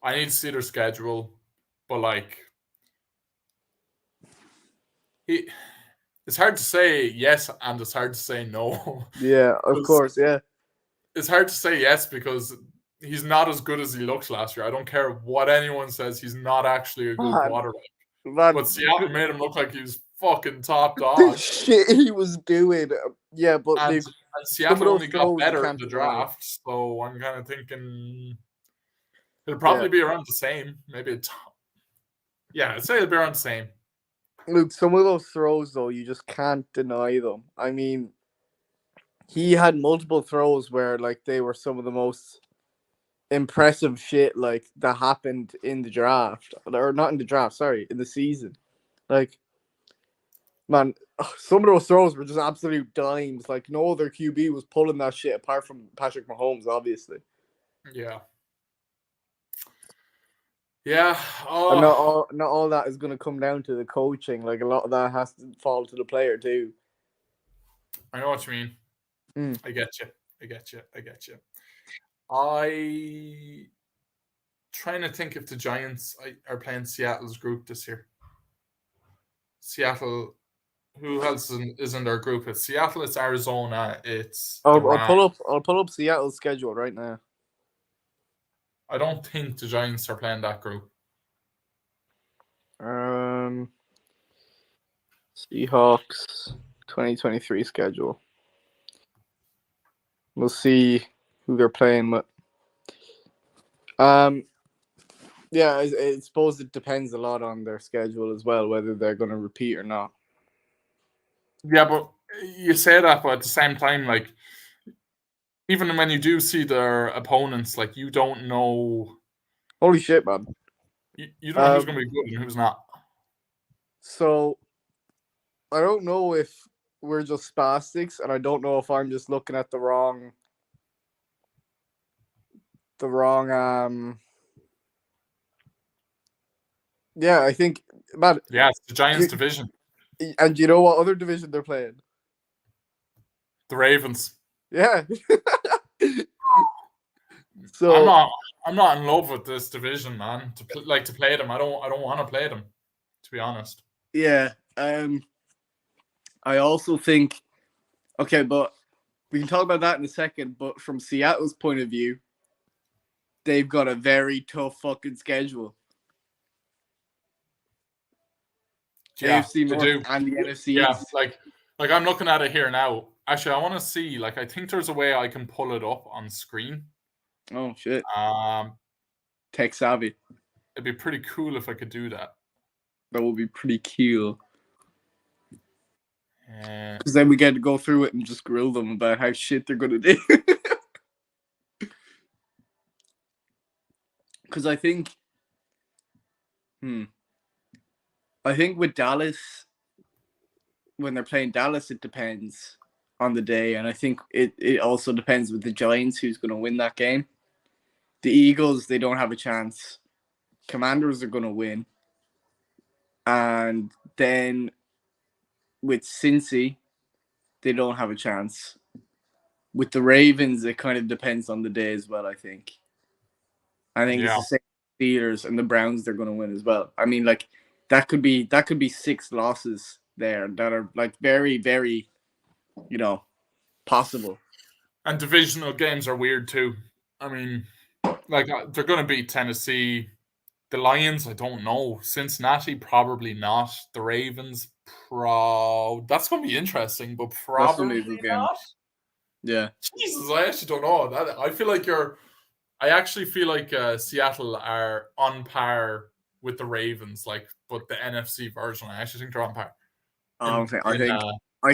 I need to see their schedule, but like, it's hard to say yes and it's hard to say no. Yeah, of course, yeah. It's hard to say yes because he's not as good as he looked last year. I don't care what anyone says. He's not actually a good quarterback. But Seattle made him look like he was fucking top dog. Shit he was doing. Yeah, but and Seattle only got better in the draft, so I'm kind of thinking it'll probably be around the same. Maybe I'd say it'll be around the same. Look, some of those throws, though, you just can't deny them. I mean, he had multiple throws where, like, they were some of the most impressive shit, like, that happened in the draft. Or not in the draft, sorry, in the season. Like, man, some of those throws were just absolute dimes. Like, no other QB was pulling that shit apart from Patrick Mahomes, obviously. Yeah. Yeah. And not all that is going to come down to the coaching. Like, a lot of that has to fall to the player, too. I know what you mean. I get you. Trying to think if the Giants are playing Seattle's group this year. Seattle, who else is in their group? It's Seattle, it's Arizona, it's I'll pull up Seattle's schedule right now. I don't think the Giants are playing that group. Seahawks 2023 schedule. We'll see who they're playing with. Yeah, I suppose it depends a lot on their schedule as well, whether they're going to repeat or not. Yeah, but you say that, but at the same time, like, even when you do see their opponents, like, you don't know. Holy shit, man! You don't know who's going to be good and who's not. So, I don't know if we're just spastics, and I don't know if I'm just looking at the wrong. Yeah, I think, man. Yeah, it's the Giants division. And you know what other division they're playing? The Ravens. Yeah. So I'm not in love with this division, man. To play them, I don't want to play them, to be honest. Yeah. I also think. Okay, but we can talk about that in a second. But from Seattle's point of view, they've got a very tough fucking schedule. Yeah, AFC they North do. and the NFC Yeah, East. like I'm looking at it here now. Actually, I want to see. Like, I think there's a way I can pull it up on screen. Oh shit. Um, Tech savvy. it'd be pretty cool if I could do that. That would be pretty cool. Uh, Because then we get to go through it and just grill them about how shit they're gonna do. Because I think with Dallas, when they're playing Dallas, it depends on the day. And I think it also depends with the Giants who's going to win that game. The Eagles, they don't have a chance. Commanders are going to win. And then with Cincy, they don't have a chance. With the Ravens, it kind of depends on the day as well, I think. I think Yeah. it's the same Steelers and the Browns, they're going to win as well. I mean, like, that could be 6 losses there that are like very, very, possible. and divisional games are weird too. I mean, like they're going to beat Tennessee. The Lions, I don't know. Cincinnati, probably not. The Ravens, that's going to be interesting, but That's gonna be a probably good game. not. Yeah. Jesus, I actually don't know. I actually feel like Seattle are on par with the Ravens, like, but the NFC version. I actually think they're on par. I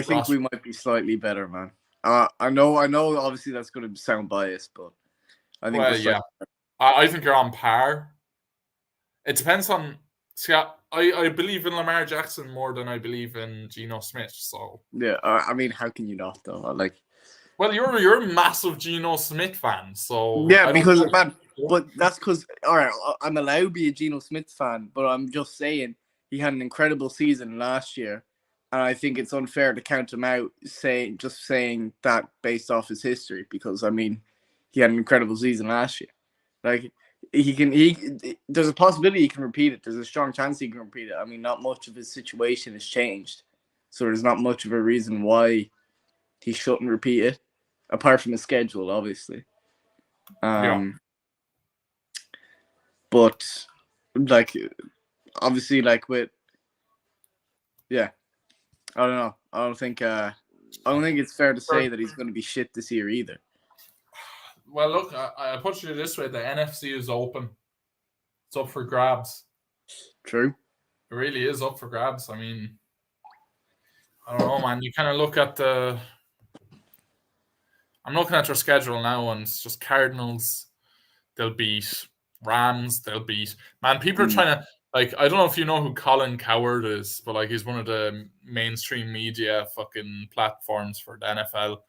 think we might be slightly better, man. I know. Obviously, that's going to sound biased, but I think. Well, yeah, I think you're on par. It depends on. See, I believe in Lamar Jackson more than I believe in Geno Smith. So yeah, I mean, how can you not though? Like, well, you're a massive Geno Smith fan, so yeah, because man, but that's because all right, I'm allowed to be a Geno Smith fan, but I'm just saying he had an incredible season last year, and I think it's unfair to count him out saying that based off his history because I mean, he had an incredible season last year, like. There's a possibility he can repeat it. There's a strong chance he can repeat it. I mean, not much of his situation has changed. So there's not much of a reason why he shouldn't repeat it, apart from his schedule, obviously. But like, obviously, like with, yeah, I don't know. I don't think it's fair to say that he's going to be shit this year either. Well, look, I put you this way: the NFC is open. It's up for grabs. True. It really is up for grabs. I mean, I don't know, man. You kind of look at I'm looking at their schedule now, and it's just Cardinals. They'll beat Rams. They'll beat. Man, people are trying to, like, I don't know if you know who Colin Cowherd is, but like he's one of the mainstream media fucking platforms for the NFL.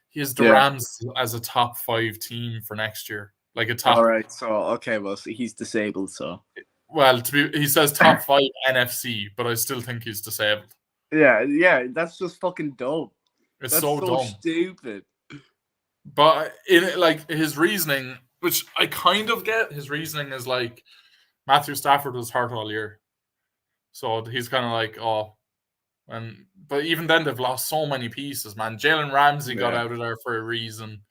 He has the Rams as a top 5 team for next year. Like a top. All right. So okay, well, so he's disabled. So. Well, he says top 5 NFC, but I still think he's disabled. Yeah, that's just fucking dumb. It's that's so dumb, stupid. But in like his reasoning, which I kind of get, his reasoning is like Matthew Stafford was hurt all year, so he's kind of like, but even then they've lost so many pieces, man. Jalen Ramsey got out of there for a reason.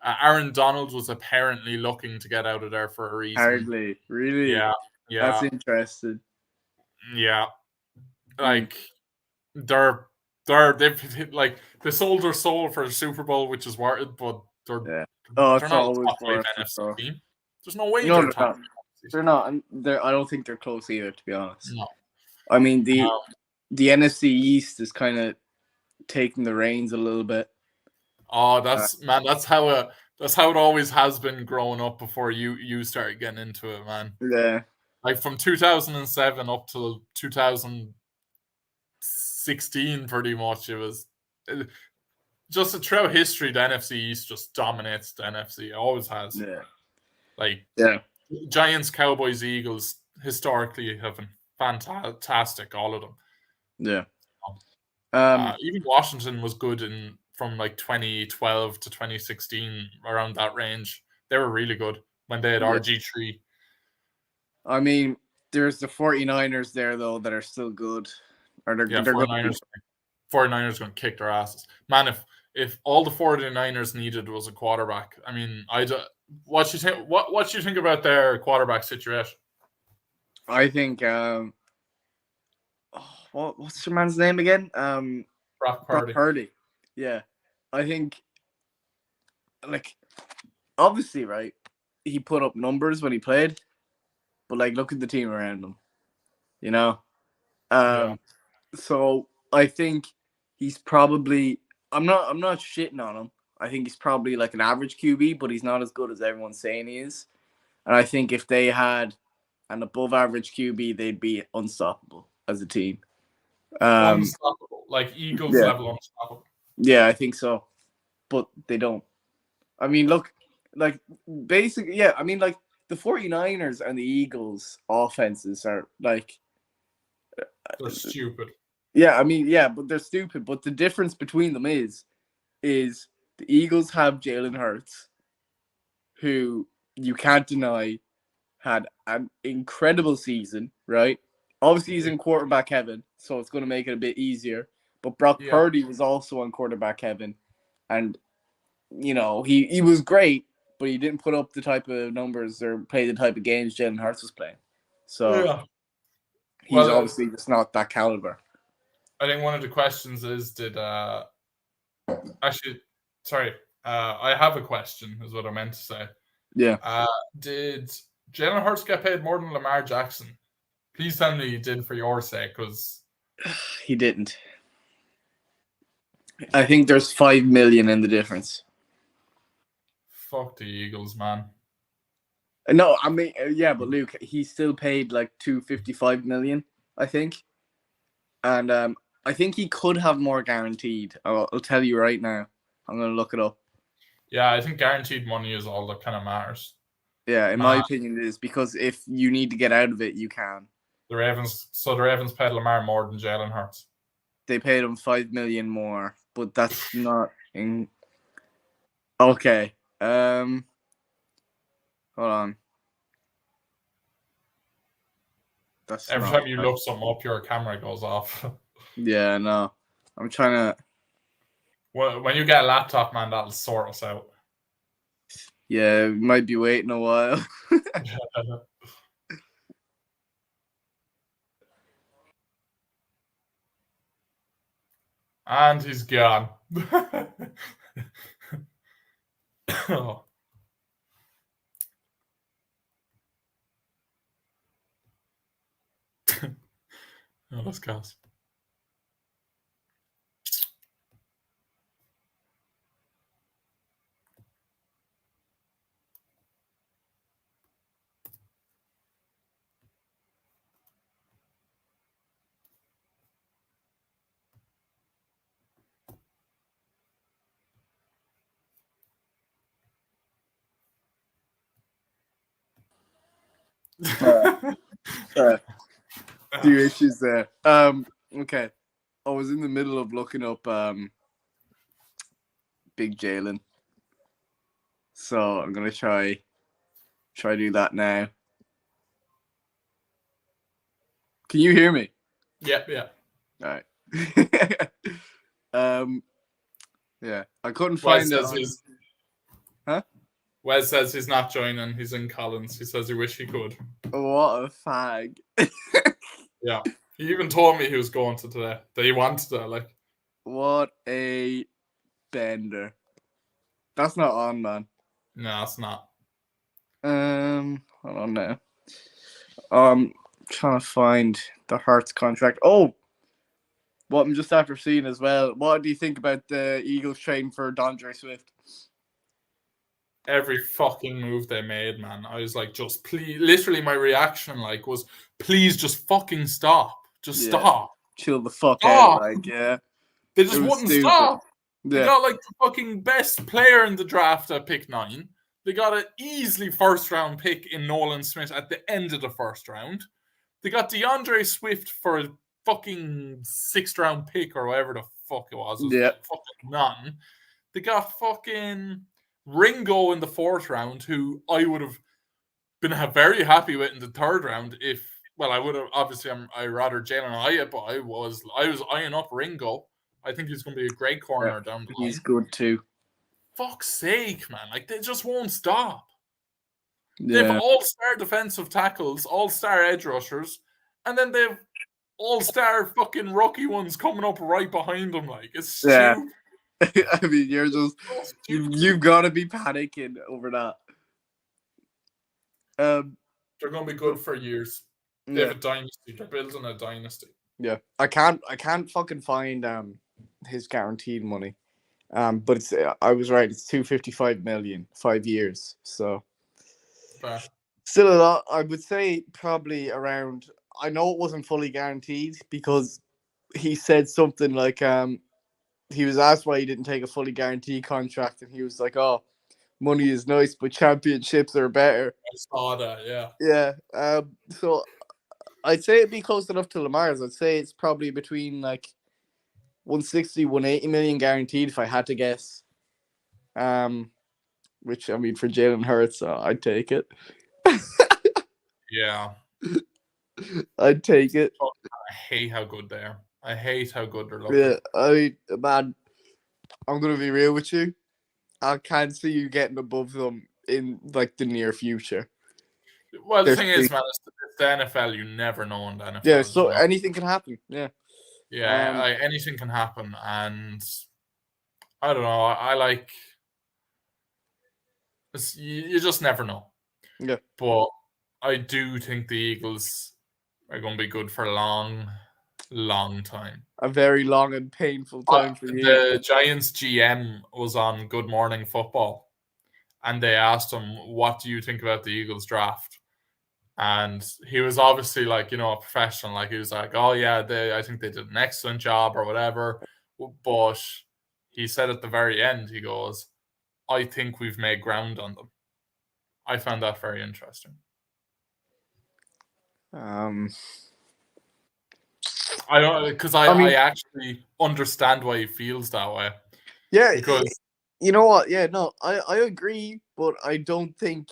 Aaron Donald was apparently looking to get out of there for a reason. Hardly, really. Yeah. That's interesting. Yeah, like they've like they sold their soul for a Super Bowl, which is worth it, but they're not a top 5 NFC team. There's no way they're top. They're not. I don't think they're close either, to be honest. No. I mean the NFC East is kind of taking the reins a little bit. Oh, that's how it always has been growing up before you started getting into it, man. Yeah. Like from 2007 up till 2016, pretty much, it was just throughout history. The NFC East just dominates the NFC. It always has. Yeah. Like Giants, Cowboys, Eagles historically have been fantastic, all of them. Yeah. Even Washington was good from like 2012 to 2016, around that range. They were really good when they had RG3. I mean, there's the 49ers there, though, that are still good. Or they're 49ers going to kick their asses. Man, if all the 49ers needed was a quarterback, I mean, what you think? What you think about their quarterback situation? I think what's your man's name again? Brock Brock Purdy. Purdy. Yeah, I think like obviously right, he put up numbers when he played, but like look at the team around him, you know. Yeah. So I think he's probably. I'm not shitting on him. I think he's probably like an average QB, but he's not as good as everyone's saying he is. And I think if they had an above average QB, they'd be unstoppable as a team. Unstoppable. Like Eagles Yeah, level unstoppable. yeah, I think so. But they don't. I mean, look, like basically, yeah. I mean, like the 49ers and the Eagles offenses are like, They're stupid. yeah. I mean, yeah, but they're stupid. But the difference between them is the Eagles have Jalen Hurts, who you can't deny had an incredible season, right? Obviously, he's in quarterback heaven, so it's going to make it a bit easier. But Brock Yeah. Purdy was also on quarterback heaven, and he was great, but he didn't put up the type of numbers or play the type of games Jalen Hurts was playing. So Yeah. he's Well, obviously just not that caliber. I think one of the questions is actually, sorry, I have a question, is what I meant to say. Yeah. Did Jalen Hurts get paid more than Lamar Jackson? Please tell me he did for your sake, because He didn't. I think there's 5 million in the difference. fuck the Eagles, man. No, I mean, yeah, but Luke, he still paid like 255 million, I think, and I think he could have more guaranteed. I'll tell you right now. I'm gonna look it up. Yeah, I think guaranteed money is all that kind of matters. Yeah, in Man, my opinion, it is because if you need to get out of it, you can. the Ravens paid Lamar more than Jalen Hurts. They paid him 5 million more, but that's not in. Okay. Hold on. That's Every not. time you look something up, your camera goes off. Yeah, no. I'm trying to. When you get a laptop, man, that'll sort us out. Yeah, we might be waiting a while. And he's gone. Oh. Oh, that's gas. Few issues there. Okay. I was in the middle of looking up Big Jalen. So I'm gonna try do that now. Can you hear me? Yeah. All right. Yeah. I couldn't find it. Huh? Wes says he's not joining. He's in Collins. He says he wish he could. What a fag. Yeah. He even told me he was going to today. That he wanted to, like. What a bender. That's not on, man. No, it's not. Hold on now. Trying to find the Hearts contract. Oh, what I'm just after seeing as well. What do you think about the Eagles trading for DeAndre Swift? Every fucking move they made, man. I was like, just please. Literally, my reaction was, please just fucking stop. Just stop. Chill the fuck out. Like, yeah. They just wouldn't stop. They got like the fucking best player in the draft at pick 9. They got an easily first round pick in Nolan Smith at the end of the first round. They got DeAndre Swift for a fucking 6th round pick or whatever the fuck it was. Fucking none. They got fucking Ringo in the 4th round, who I would have been very happy with in the 3rd round if, well, I would have, obviously I rather Jalen Hyatt, but I was eyeing up Ringo. I think he's going to be a great corner down the line. He's good too. Fuck's sake, man. Like, they just won't stop. They've Yeah. all-star defensive tackles, all-star edge rushers, and then they've all-star fucking rookie ones coming up right behind them. Like, it's Yeah. stupid. I mean, you're just So stupid. you've got to be panicking over that. They're going to be good for years. They Yeah. have a dynasty. They're building a dynasty. Yeah. I can't fucking find his guaranteed money. But it's I was right. It's 255 million, 5 years. So Fair. still a lot. I would say probably around. I know it wasn't fully guaranteed because he said something like he was asked why he didn't take a fully guaranteed contract, and he was like, "Oh, money is nice, but championships are better." I saw that, yeah. Yeah. So I'd say it'd be close enough to Lamar's. I'd say it's probably between like 160, 180 million guaranteed if I had to guess. Which I mean for Jalen Hurts, I'd take it. Yeah. I'd take it. I hate how good they are. I hate how good they're looking. Yeah, I mean, man, I'm gonna be real with you. I can't see you getting above them in like the near future. Well, the They're thing is, man, it's the NFL. You never know in the NFL. Yeah, so you know? anything can happen. Yeah. Yeah, anything can happen, and I don't know. I like. You just never know. Yeah. But I do think the Eagles are going to be good for a long, long time. A very long and painful time for you. The Giants GM was on Good Morning Football, and they asked him, "What do you think about the Eagles draft?" And he was obviously like, you know, a professional. Like he was like, "Oh yeah, I think they did an excellent job or whatever." But he said at the very end, he goes, "I think we've made ground on them." I found that very interesting. I don't, because I actually understand why he feels that way. Yeah, because you know what? Yeah, no, I agree, but I don't think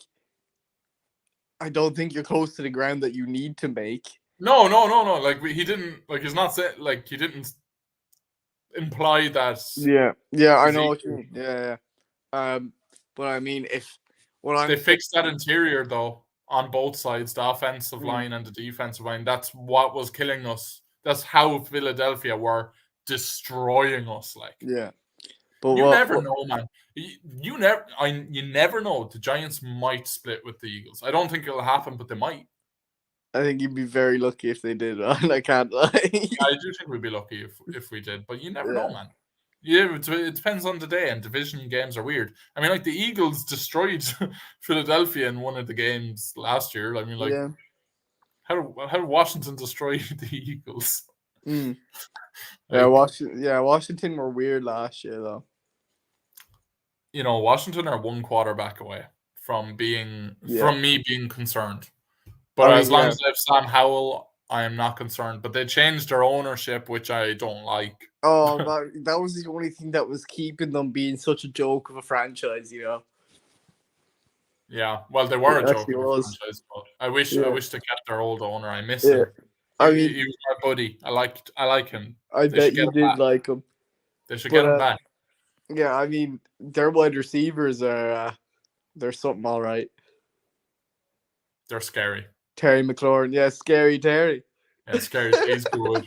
you're close to the ground that you need to make. No. Like he didn't. Like he's not saying. Like he didn't imply that. Yeah, I know what you mean. Yeah. But I mean, if they fixed that interior though on both sides, the offensive line and the defensive line, that's what was killing us. That's how Philadelphia were destroying us. Like, yeah, but you never know, man. You never know. The Giants might split with the Eagles. I don't think it'll happen, but they might. I think you'd be very lucky if they did. I can't lie. I do think we'd be lucky if we did, but you never know, man. Yeah, it depends on the day, and division games are weird. I mean, like the Eagles destroyed Philadelphia in one of the games last year. I mean, like, how did Washington destroy the Eagles? Yeah, Washington were weird last year, though. You know, Washington are one quarterback away from me being concerned. But as long as they have Sam Howell, I am not concerned. But they changed their ownership, which I don't like. Oh, that was the only thing that was keeping them being such a joke of a franchise, you know. Yeah, well, they were a joke of a franchise, but I wish they kept their old owner. I miss him. I mean, he was my buddy. I like him. I bet you did like him. They should get him back. Yeah, I mean, their wide receivers are they're something all right. They're scary. Terry McLaurin, yeah, scary Terry. Yeah, scary. He's good.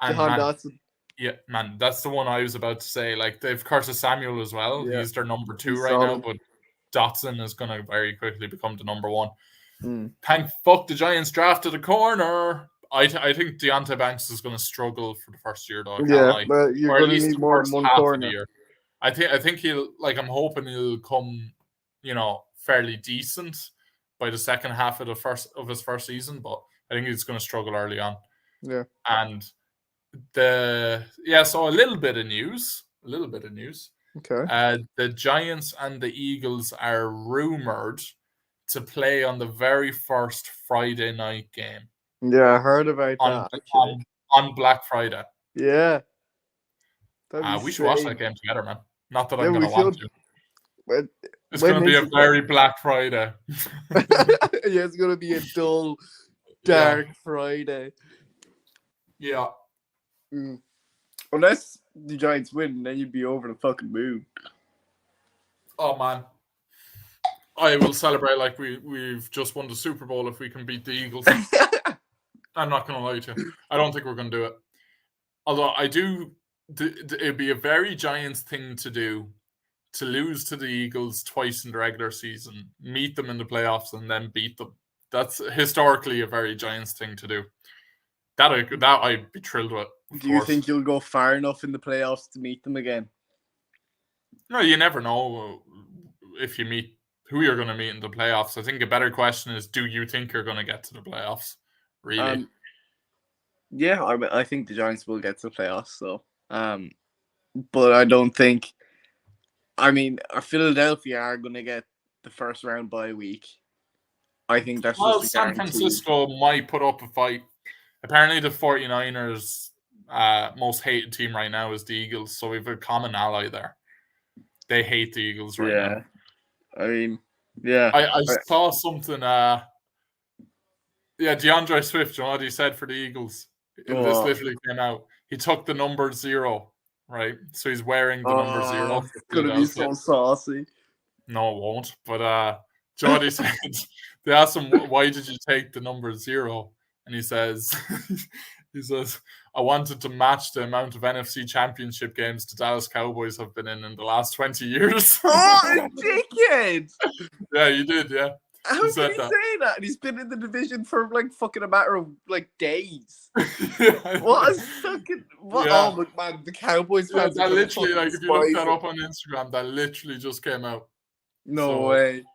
And Dotson. Yeah, man, that's the one I was about to say. Like they've Curtis Samuel as well. Yeah. He's their number 2 right now, but Dotson is going to very quickly become the number 1. Thank fuck the Giants drafted a corner. I think Deonte Banks is going to struggle for the first year, though. But you're going to need more than one corner. I think he'll I'm hoping he'll come, you know, fairly decent by the second half of his first season, but I think he's going to struggle early on. Yeah. And so a little bit of news. Okay. The Giants and the Eagles are rumored to play on the very first Friday night game. Yeah, I heard about that. On Black Friday. Yeah. We should watch that game together, man. Not that I'm going to want to. But it's going to be a very Black Friday. Yeah, it's going to be a dull, dark Friday. Yeah. Unless the Giants win, then you'd be over the fucking moon. Oh, man. I will celebrate like we've just won the Super Bowl if we can beat the Eagles. I'm not going to lie to you. I don't think we're going to do it. Although I do, it'd be a very Giants thing to do to lose to the Eagles twice in the regular season, meet them in the playoffs, and then beat them. That's historically a very Giants thing to do. That I'd be thrilled with. Do you think you'll go far enough in the playoffs to meet them again? No, you never know if you meet who you're going to meet in the playoffs. I think a better question is, do you think you're going to get to the playoffs? Really? Yeah, I think the Giants will get to the playoffs. So, but I don't think. I mean, Philadelphia are going to get the first round bye week. I think that's just a San guarantee. Francisco might put up a fight. Apparently, the 49ers' most hated team right now is the Eagles, so we have a common ally there. They hate the Eagles right now. I mean, yeah. I saw something. DeAndre Swift, you know what he said for the Eagles? This literally came out. He took the number 0, right? So he's wearing the number 0. It's going to be so saucy. No, it won't. But Jordy said, they asked him, why did you take the number 0? And he says, I wanted to match the amount of NFC Championship games the Dallas Cowboys have been in the last 20 years. Oh, dickhead! Yeah, you did, yeah. How can he say that? And he's been in the division for like fucking a matter of like days. What a fucking Oh my man, the Cowboys fans. That literally, like, if you look that up on Instagram, that literally just came out. No way.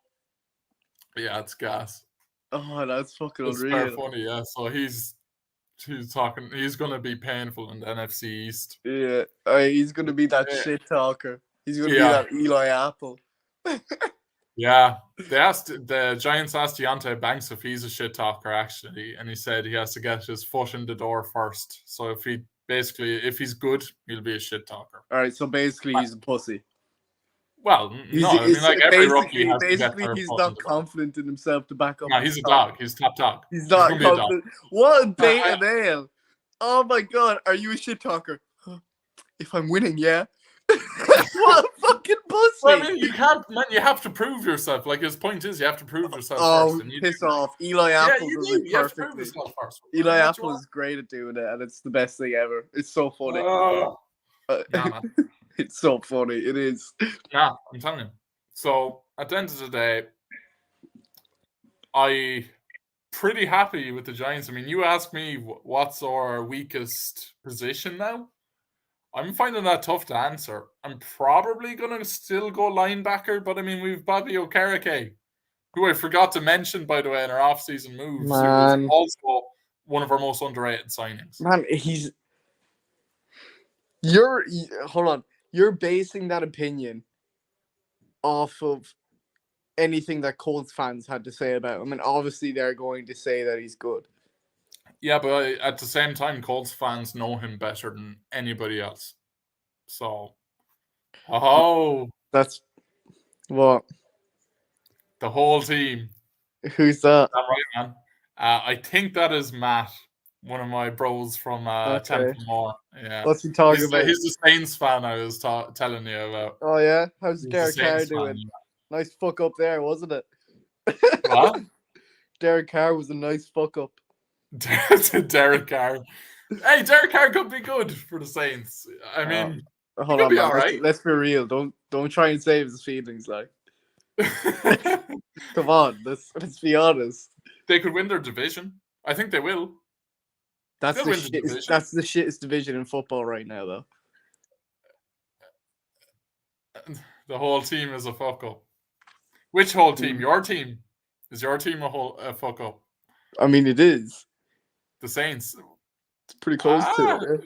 Yeah, it's gas. Oh, that's fucking it's unreal. It's funny, yeah. So he's talking. He's gonna be painful in the NFC East. Yeah, he's gonna be that shit talker. He's gonna be that Eli Apple. Yeah, the Giants asked Deontay Banks if he's a shit talker actually, and he said he has to get his foot in the door first. So if he's good, he'll be a shit talker. All right, so basically he's a pussy. Well, every rookie has basically he's not confident in himself to back up. No, he's a dog. He's top dog. He's not confident. What a beta nail! Oh my god, are you a shit talker? If I'm winning, yeah. What a fucking pussy! Well, I mean, you can't, man. You have to prove yourself. Like his point is, you have to prove yourself first. And piss off! Eli Apple does it you have to prove perfectly. yourself first. Eli Apple is great at doing it, and it's the best thing ever. It's so funny. Nah, man. It's so funny. It is. Yeah, I'm telling you. So at the end of the day, I'm pretty happy with the Giants. I mean, you ask me what's our weakest position now. I'm finding that tough to answer. I'm probably going to still go linebacker, but I mean, we've Bobby Okereke, who I forgot to mention, by the way, in our off-season moves. Man. He was also one of our most underrated signings. Man, hold on. You're basing that opinion off of anything that Colts fans had to say about him. And obviously they're going to say that he's good. Yeah, but at the same time, Colts fans know him better than anybody else. So, that's what? The whole team. Who's that? Is that right, man? I think that is Matt, one of my bros from Templemore. Yeah. What's he talking about? He's the Saints fan I was telling you about. Oh, yeah? How's Derek Carr doing? Nice fuck up there, wasn't it? What? Derek Carr was a nice fuck up. Derek Carr. Hey, Derek Carr could be good for the Saints. I mean, hold on, man. Right. Let's be real. Don't try and save his feelings, like. Come on, let's be honest. They could win their division. I think they will. That's the shittest division in football right now, though. The whole team is a fuck up. Which whole team? Your team? Is your team a fuck up? I mean, it is. The Saints. It's pretty close to it.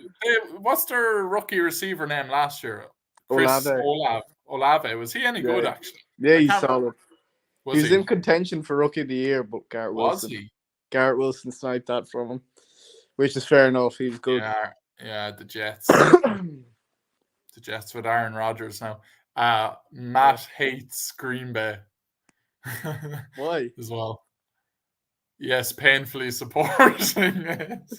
What's their rookie receiver name last year? Olave. Was he any good, actually? Yeah, he's solid. He was in contention for Rookie of the Year, but Garrett Wilson. Was he? Garrett Wilson sniped that from him, which is fair enough. He was good. Yeah, the Jets. The Jets with Aaron Rodgers now. Matt hates Green Bay. Why? As well. Yes, painfully supporting it.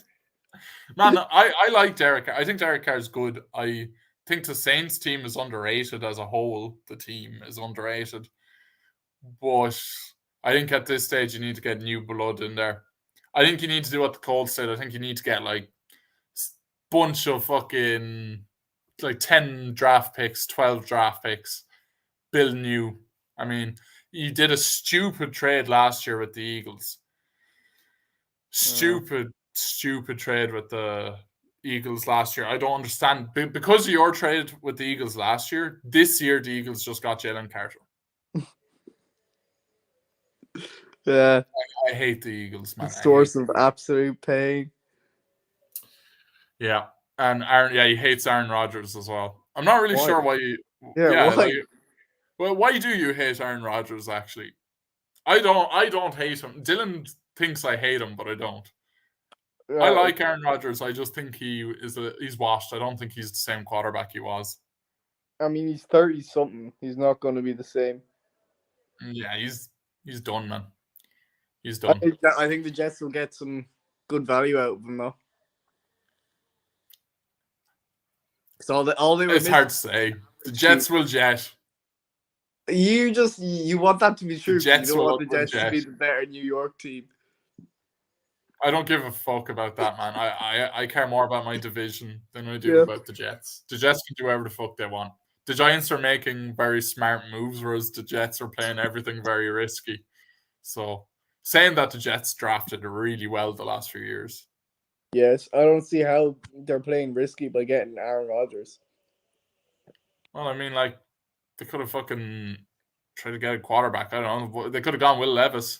Man, I like Derek Carr. I think Derek Carr is good. I think the Saints team is underrated as a whole. The team is underrated. but I think at this stage you need to get new blood in there. I think you need to do what the Colts did. I think you need to get like bunch of fucking like 10 draft picks, 12 draft picks, build new. I mean, you did a stupid trade last year with the Eagles. Stupid trade with the Eagles last year. I don't understand. Because of your trade with the Eagles last year, this year the Eagles just got Jalen Carter. Yeah. I hate the Eagles, man. Source of absolute pain. Yeah. And he hates Aaron Rodgers as well. I'm not really sure why you. Yeah, why? Well, why do you hate Aaron Rodgers? Actually, I don't hate him. Dylan thinks I hate him, but I don't. Yeah. I like Aaron Rodgers. I just think he's washed. I don't think he's the same quarterback he was. I mean, he's 30-something. He's not going to be the same. Yeah, he's done, man. He's done. I think the Jets will get some good value out of him, though. So all they were it's hard to say. The Jets will jet. You want that to be true. You don't want the Jets jet. to be the better New York team. I don't give a fuck about that, man. I care more about my division than I do about the Jets. The Jets can do whatever the fuck they want. The Giants are making very smart moves, whereas the Jets are playing everything very risky. So, saying that the Jets drafted really well the last few years. Yes, I don't see how they're playing risky by getting Aaron Rodgers. Well, I mean, like, they could have fucking tried to get a quarterback. I don't know. They could have gone Will Levis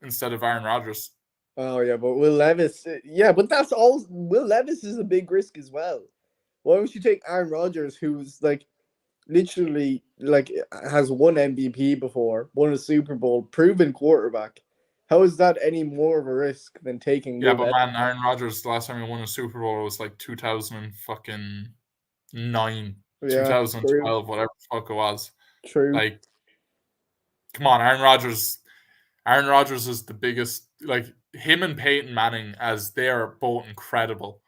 instead of Aaron Rodgers. Oh, yeah, but Will Levis... Yeah, but that's all... Will Levis is a big risk as well. Why don't you take Aaron Rodgers, who's, like, literally, like, has won MVP before, won a Super Bowl, proven quarterback? How is that any more of a risk than taking... Yeah, but man, Aaron Rodgers, the last time he won a Super Bowl was, like, 2009, 2012, true. Whatever the fuck it was. True. Like, come on, Aaron Rodgers is the biggest... Like, him and Peyton Manning, as they are both incredible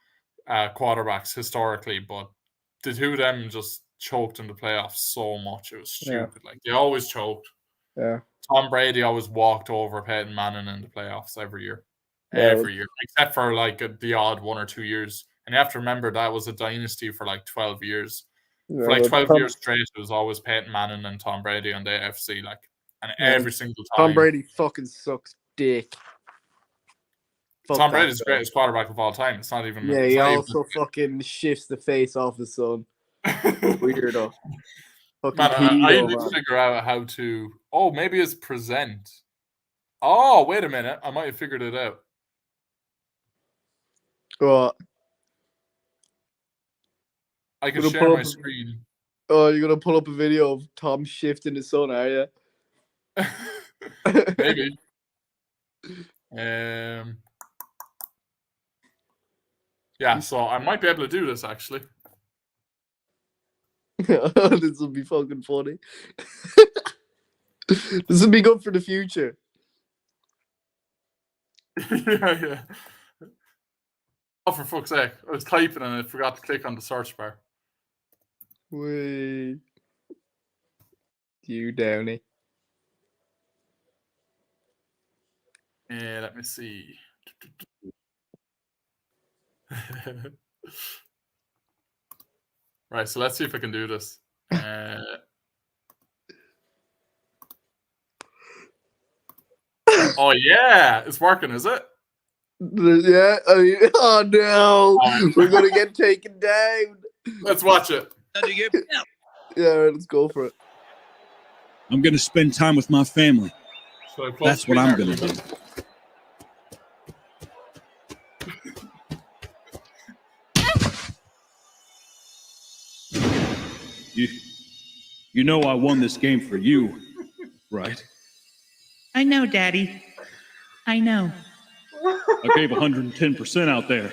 quarterbacks historically, but the two of them just choked in the playoffs so much. It was stupid. Like, they always choked. Yeah. Tom Brady always walked over Peyton Manning in the playoffs every year. Every year. Except for, like, the odd 1 or 2 years. And you have to remember that was a dynasty for, like, 12 years. Yeah, for, like, 12 years straight, it was always Peyton Manning and Tom Brady on the AFC, like, and every single time. Tom Brady fucking sucks dick. Tom Brady's the greatest quarterback of all time. It's not even... Yeah, he also fucking shifts the face off the sun. Weirdo. Man, I need to figure out how to... Oh, maybe it's present. Oh, wait a minute. I might have figured it out. What? I can share my screen. Oh, you're going to pull up a video of Tom shifting the sun, are you? Maybe. Yeah, so I might be able to do this, actually. This will be fucking funny. This will be good for the future. Yeah. Oh, for fuck's sake. I was typing and I forgot to click on the search bar. Wait. You, Downey. Let me see. Right, so let's see if I can do this. Oh, yeah. It's working, is it? Yeah. Oh, no. We're going to get taken down. Let's watch it. Yeah, let's go for it. I'm going to spend time with my family. That's what I'm going to do. You know I won this game for you, right? I know, Daddy. I know. I gave 110% out there.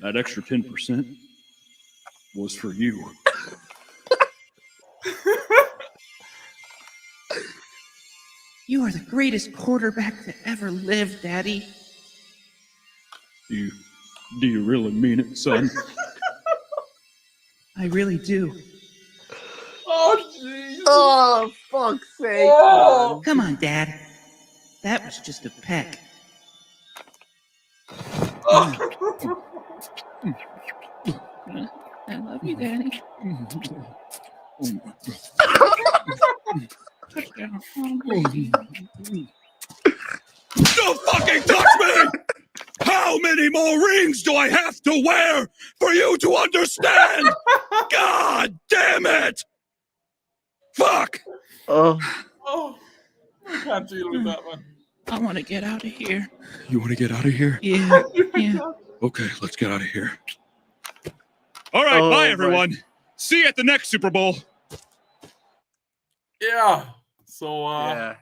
That extra 10% was for you. You are the greatest quarterback that ever lived, Daddy. Do you really mean it, son? I really do. Oh, jeez. Oh, fuck's sake, Oh! man. Come on, Dad. That was just a peck. I love you, Daddy. Don't fucking touch me! How many more rings do I have to wear for you to understand? God damn it! Fuck! Oh, Oh, I can't deal with that, man. I want to get out of here. You want to get out of here? Yeah, yeah. Okay, let's get out of here. All right, Oh, bye my- everyone. See you at the next Super Bowl. Yeah. So, yeah.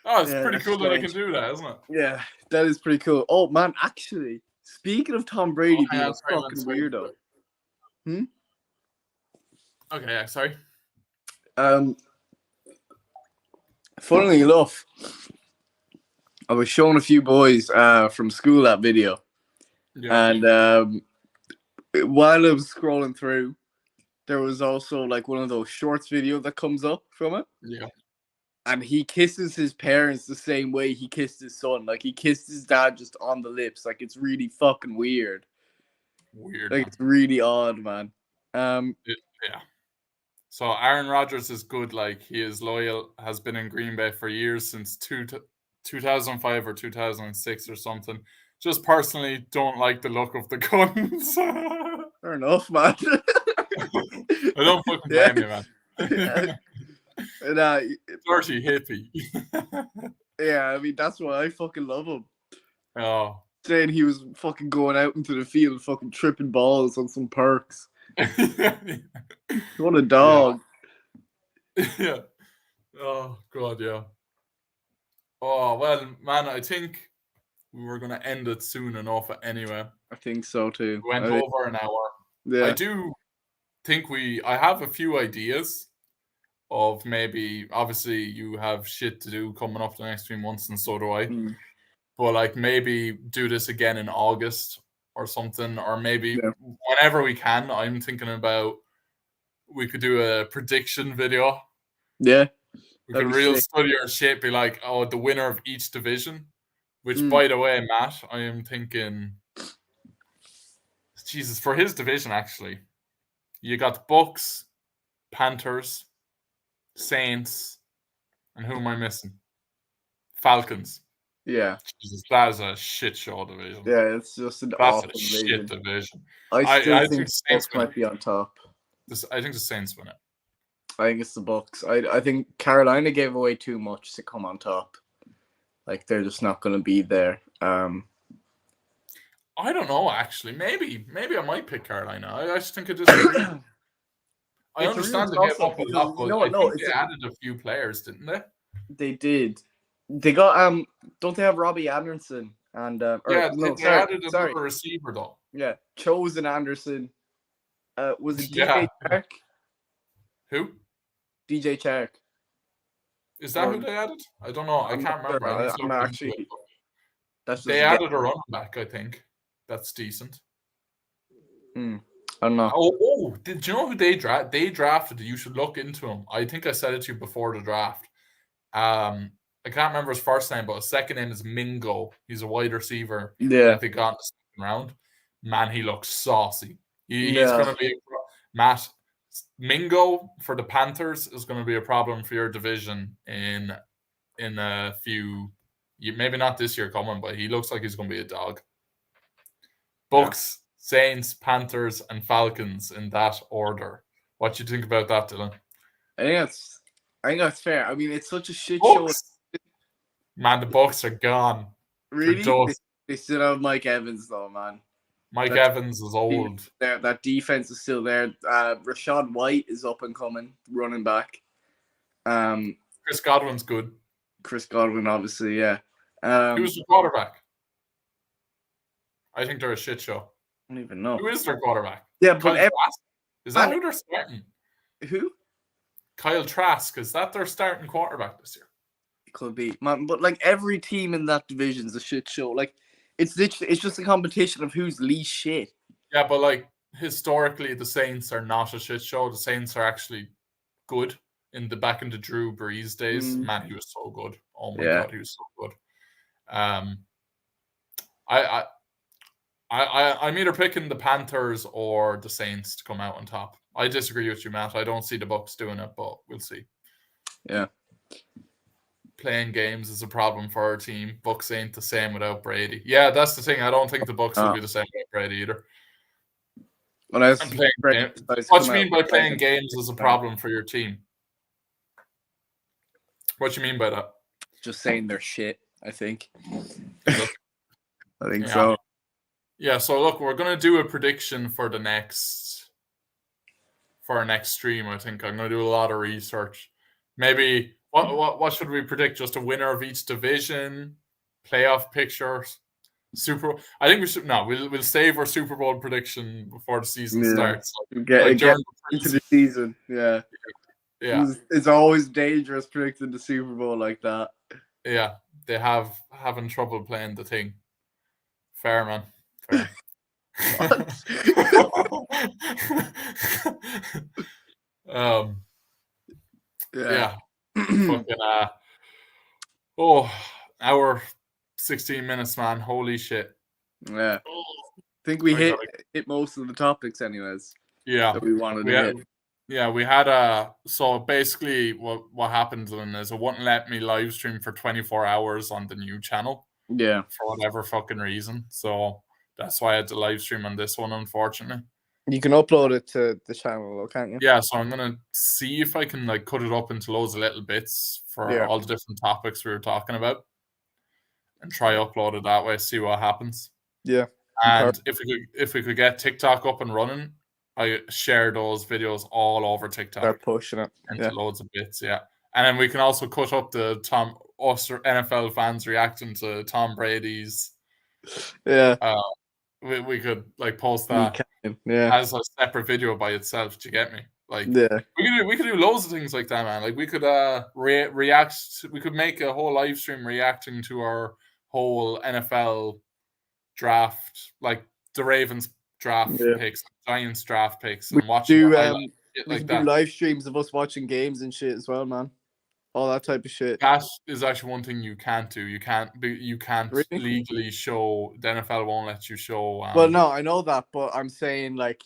oh, it's Yeah, pretty that's cool that I can strange. do that, isn't it? Yeah, that is pretty cool. Oh, man, actually, speaking of Tom Brady Oh, being hang a on, sorry, man, fucking sorry. weirdo, Okay, yeah, sorry. funnily enough, I was showing a few boys from school that video, Yeah. and while I was scrolling through, there was also like one of those shorts video that comes up from it, Yeah. and he kisses his parents the same way he kissed his son. Like he kissed his dad just on the lips. Like it's really fucking weird. Weird. Like Man. it's really odd, man. Yeah. So Aaron Rodgers is good. Like he is loyal. Has been in Green Bay for years since 2005 or 2006 or something. Just personally don't like the look of the guns. Fair enough, man. I don't fucking Yeah. blame you, man. And, Dirty hippie. yeah, I mean that's why I fucking love him. Oh. Saying he was fucking going out into the field, fucking tripping balls on some perks. What a dog. Yeah. Oh god, yeah. Oh well, man. I think we were gonna end it soon enough. Anyway, I think so too. we went I think- over an hour. yeah. I do think I have a few ideas of maybe. Obviously, you have shit to do coming up the next 3 months, and so do I. Mm. But like maybe do this again in August or something, or maybe Yeah. whenever we can. I'm thinking about we could do a prediction video. Yeah. We That'd could be real sick. study our shape, be like, oh, the winner of each division. Which, Mm. by the way, Matt, I am thinking, Jesus, for his division actually, you got the Bucks, Panthers, Saints, and who am I missing? Falcons. Yeah. Jesus, that is a shit show division. Yeah, it's just an That's awful a shit division. division. I still I think think the Saints Bucks win. might be on top. I think the Saints win it. I think it's the Bucks. I think Carolina gave away too much to come on top. Like they're just not going to be there. I don't know, actually. Maybe I might pick Carolina. I just think it just. I It's a understand real they gave toss-up up a lot, because- but no, I think it's they a- added a few players, didn't they? They did. They got don't they have Robbie Anderson and Yeah, no, they sorry, added sorry. another receiver though. Yeah, Chosen Anderson. Was it DJ Yeah. Chark? Who DJ Chark. is that? Or- Who they added? I don't know. I I'm can't not sure. remember. I need to I'm look into actually- it. That's just They a guess. added a running back. I think that's decent. I don't know. Oh! Did you know who they drafted? They drafted. You should look into him. I think I said it to you before the draft. I can't remember his first name, but his second name is Mingo. He's a wide receiver. Yeah. That they got in the second round. Man, he looks saucy. He's Yeah. going to be Matt Mingo for the Panthers is going to be a problem for your division in a few. Maybe not this year coming, but he looks like he's going to be a dog. Bucks, Saints, Panthers, and Falcons in that order. What do you think about that, Dylan? I think that's fair. I mean, it's such a shit show. Bucks. Man, the Bucks are gone. Really? dust. They still have Mike Evans though, man. Mike That's- Evans is old. That defense is still there. Rashad White is up and coming, running back. Chris Godwin's good. Chris Godwin, obviously, yeah. Who's the quarterback? I think they're a shit show. I don't even know. Who is their quarterback? Yeah, Kyle but Trask? Is that Oh. who they're starting? who? Kyle Trask, is that their starting quarterback this year? It could be, man. But like every team in that division is a shit show. Like it's literally, it's just a competition of who's least shit. Yeah, but like historically, the Saints are not a shit show. The Saints are actually good in the back into Drew Brees days. Mm. Man, he was so good. Oh my Yeah. god, he was so good. I'm either picking the Panthers or the Saints to come out on top. I disagree with you, Matt. I don't see the Bucks doing it, but we'll see. Yeah. Playing games is a problem for our team. Bucks ain't the same without Brady. Yeah, that's the thing. I don't think the Bucks will be the same without Brady either. Unless And playing Brady games. decides to What do come you mean out by playing and- games is a problem for your team? What do you mean by that? Just saying they're shit, I think. Look. I think Yeah. so. Yeah, so look, we're gonna do a prediction for our next stream. I think I'm gonna do a lot of research. Maybe what should we predict? Just a winner of each division, playoff pictures, I think we should we'll save our Super Bowl prediction before the season starts. Get during into the season. Yeah. Yeah. It's always dangerous predicting the Super Bowl like that. Yeah. They having trouble playing the thing. Fair, man. Fair. Yeah. Fucking hour 16 minutes, man. Holy shit. Yeah. I think we hit most of the topics anyways. Yeah. That we wanted to hit. Yeah, we had so basically what happened then is it wouldn't let me live stream for 24 hours on the new channel. Yeah. For whatever fucking reason. So that's why I had to live stream on this one, unfortunately. You can upload it to the channel, though, can't you? Yeah, so I'm gonna see if I can like cut it up into loads of little bits for all the different topics we were talking about, and try upload it that way. See what happens. Yeah. And if we could get TikTok up and running, I share those videos all over TikTok. Start pushing it into loads of bits. Yeah, and then we can also cut up the us NFL fans reacting to Tom Brady's. Yeah. We could like post that as a separate video by itself. Do you get me? Like, we could do loads of things like that, man. Like we could react. We could make a whole live stream reacting to our whole NFL draft, like the Ravens draft picks, Giants draft picks, and watching we can do live streams of us watching games and shit as well, man. All that type of shit. That is actually one thing you can't do. You can't legally show. The NFL won't let you show. Well, no, I know that, but I'm saying like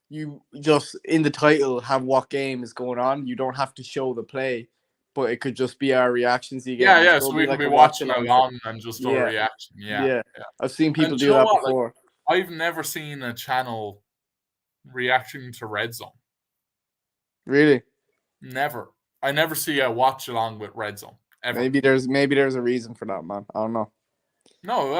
you just in the title have what game is going on. You don't have to show the play, but it could just be our reactions. You get yeah. So we could be watching along and just do a reaction. Yeah. I've seen people do that before. Like, I've never seen a channel reacting to Red Zone. Really? Never. I never see a watch along with Red Zone. Ever. Maybe there's a reason for that, man. I don't know. No,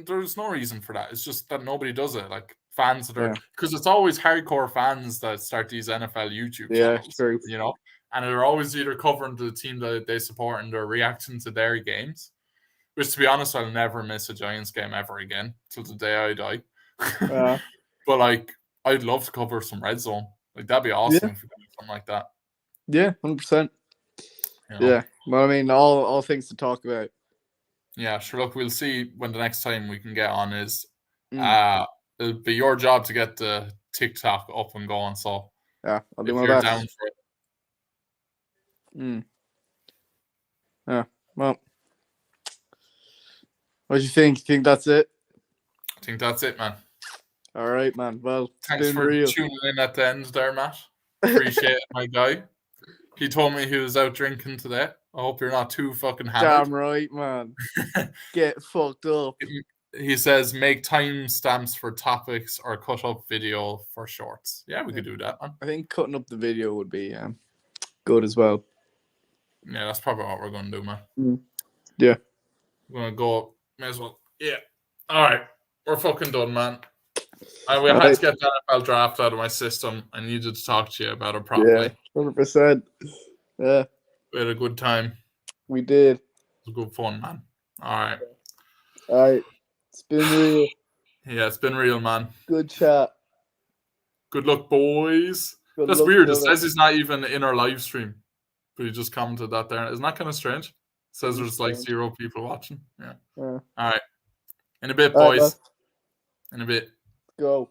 there's no reason for that. It's just that nobody does it. Like fans that are because it's always hardcore fans that start these NFL YouTube channels. True. You know, and they're always either covering the team that they support and they're reacting to their games. Which, to be honest, I'll never miss a Giants game ever again till the day I die. But like, I'd love to cover some Red Zone. Like that'd be awesome if we could do something like that. Yeah, 100%. Yeah, but I mean, all things to talk about. Yeah, sure. Look, we'll see when the next time we can get on is. It'll be your job to get the TikTok up and going. So yeah, I'll do if my you're best. Down for it. Yeah. Well, what do you think? You think that's it? I think that's it, man. All right, man. Well, thanks for tuning in at the end there, Matt. Appreciate it, my guy. He told me he was out drinking today. I hope you're not too fucking hammered. Damn right, man. Get fucked up. He says make timestamps for topics or cut up video for shorts. Yeah, we could do that, man. I think cutting up the video would be good as well. Yeah, that's probably what we're going to do, man. Yeah. We're going to go. May as well. Yeah. All right. We're fucking done, man. We had to get the NFL draft out of my system. I needed to talk to you about it properly. Yeah, 100%. Yeah. We had a good time. We did. It was good fun, man. All right. It's been real. Yeah, it's been real, man. Good chat. Good luck, boys. That's weird. It says he's not even in our live stream, but he just commented that there. Isn't that kind of strange? It says there's like 0 people watching. Yeah. All right. In a bit, boys. In a bit. Go.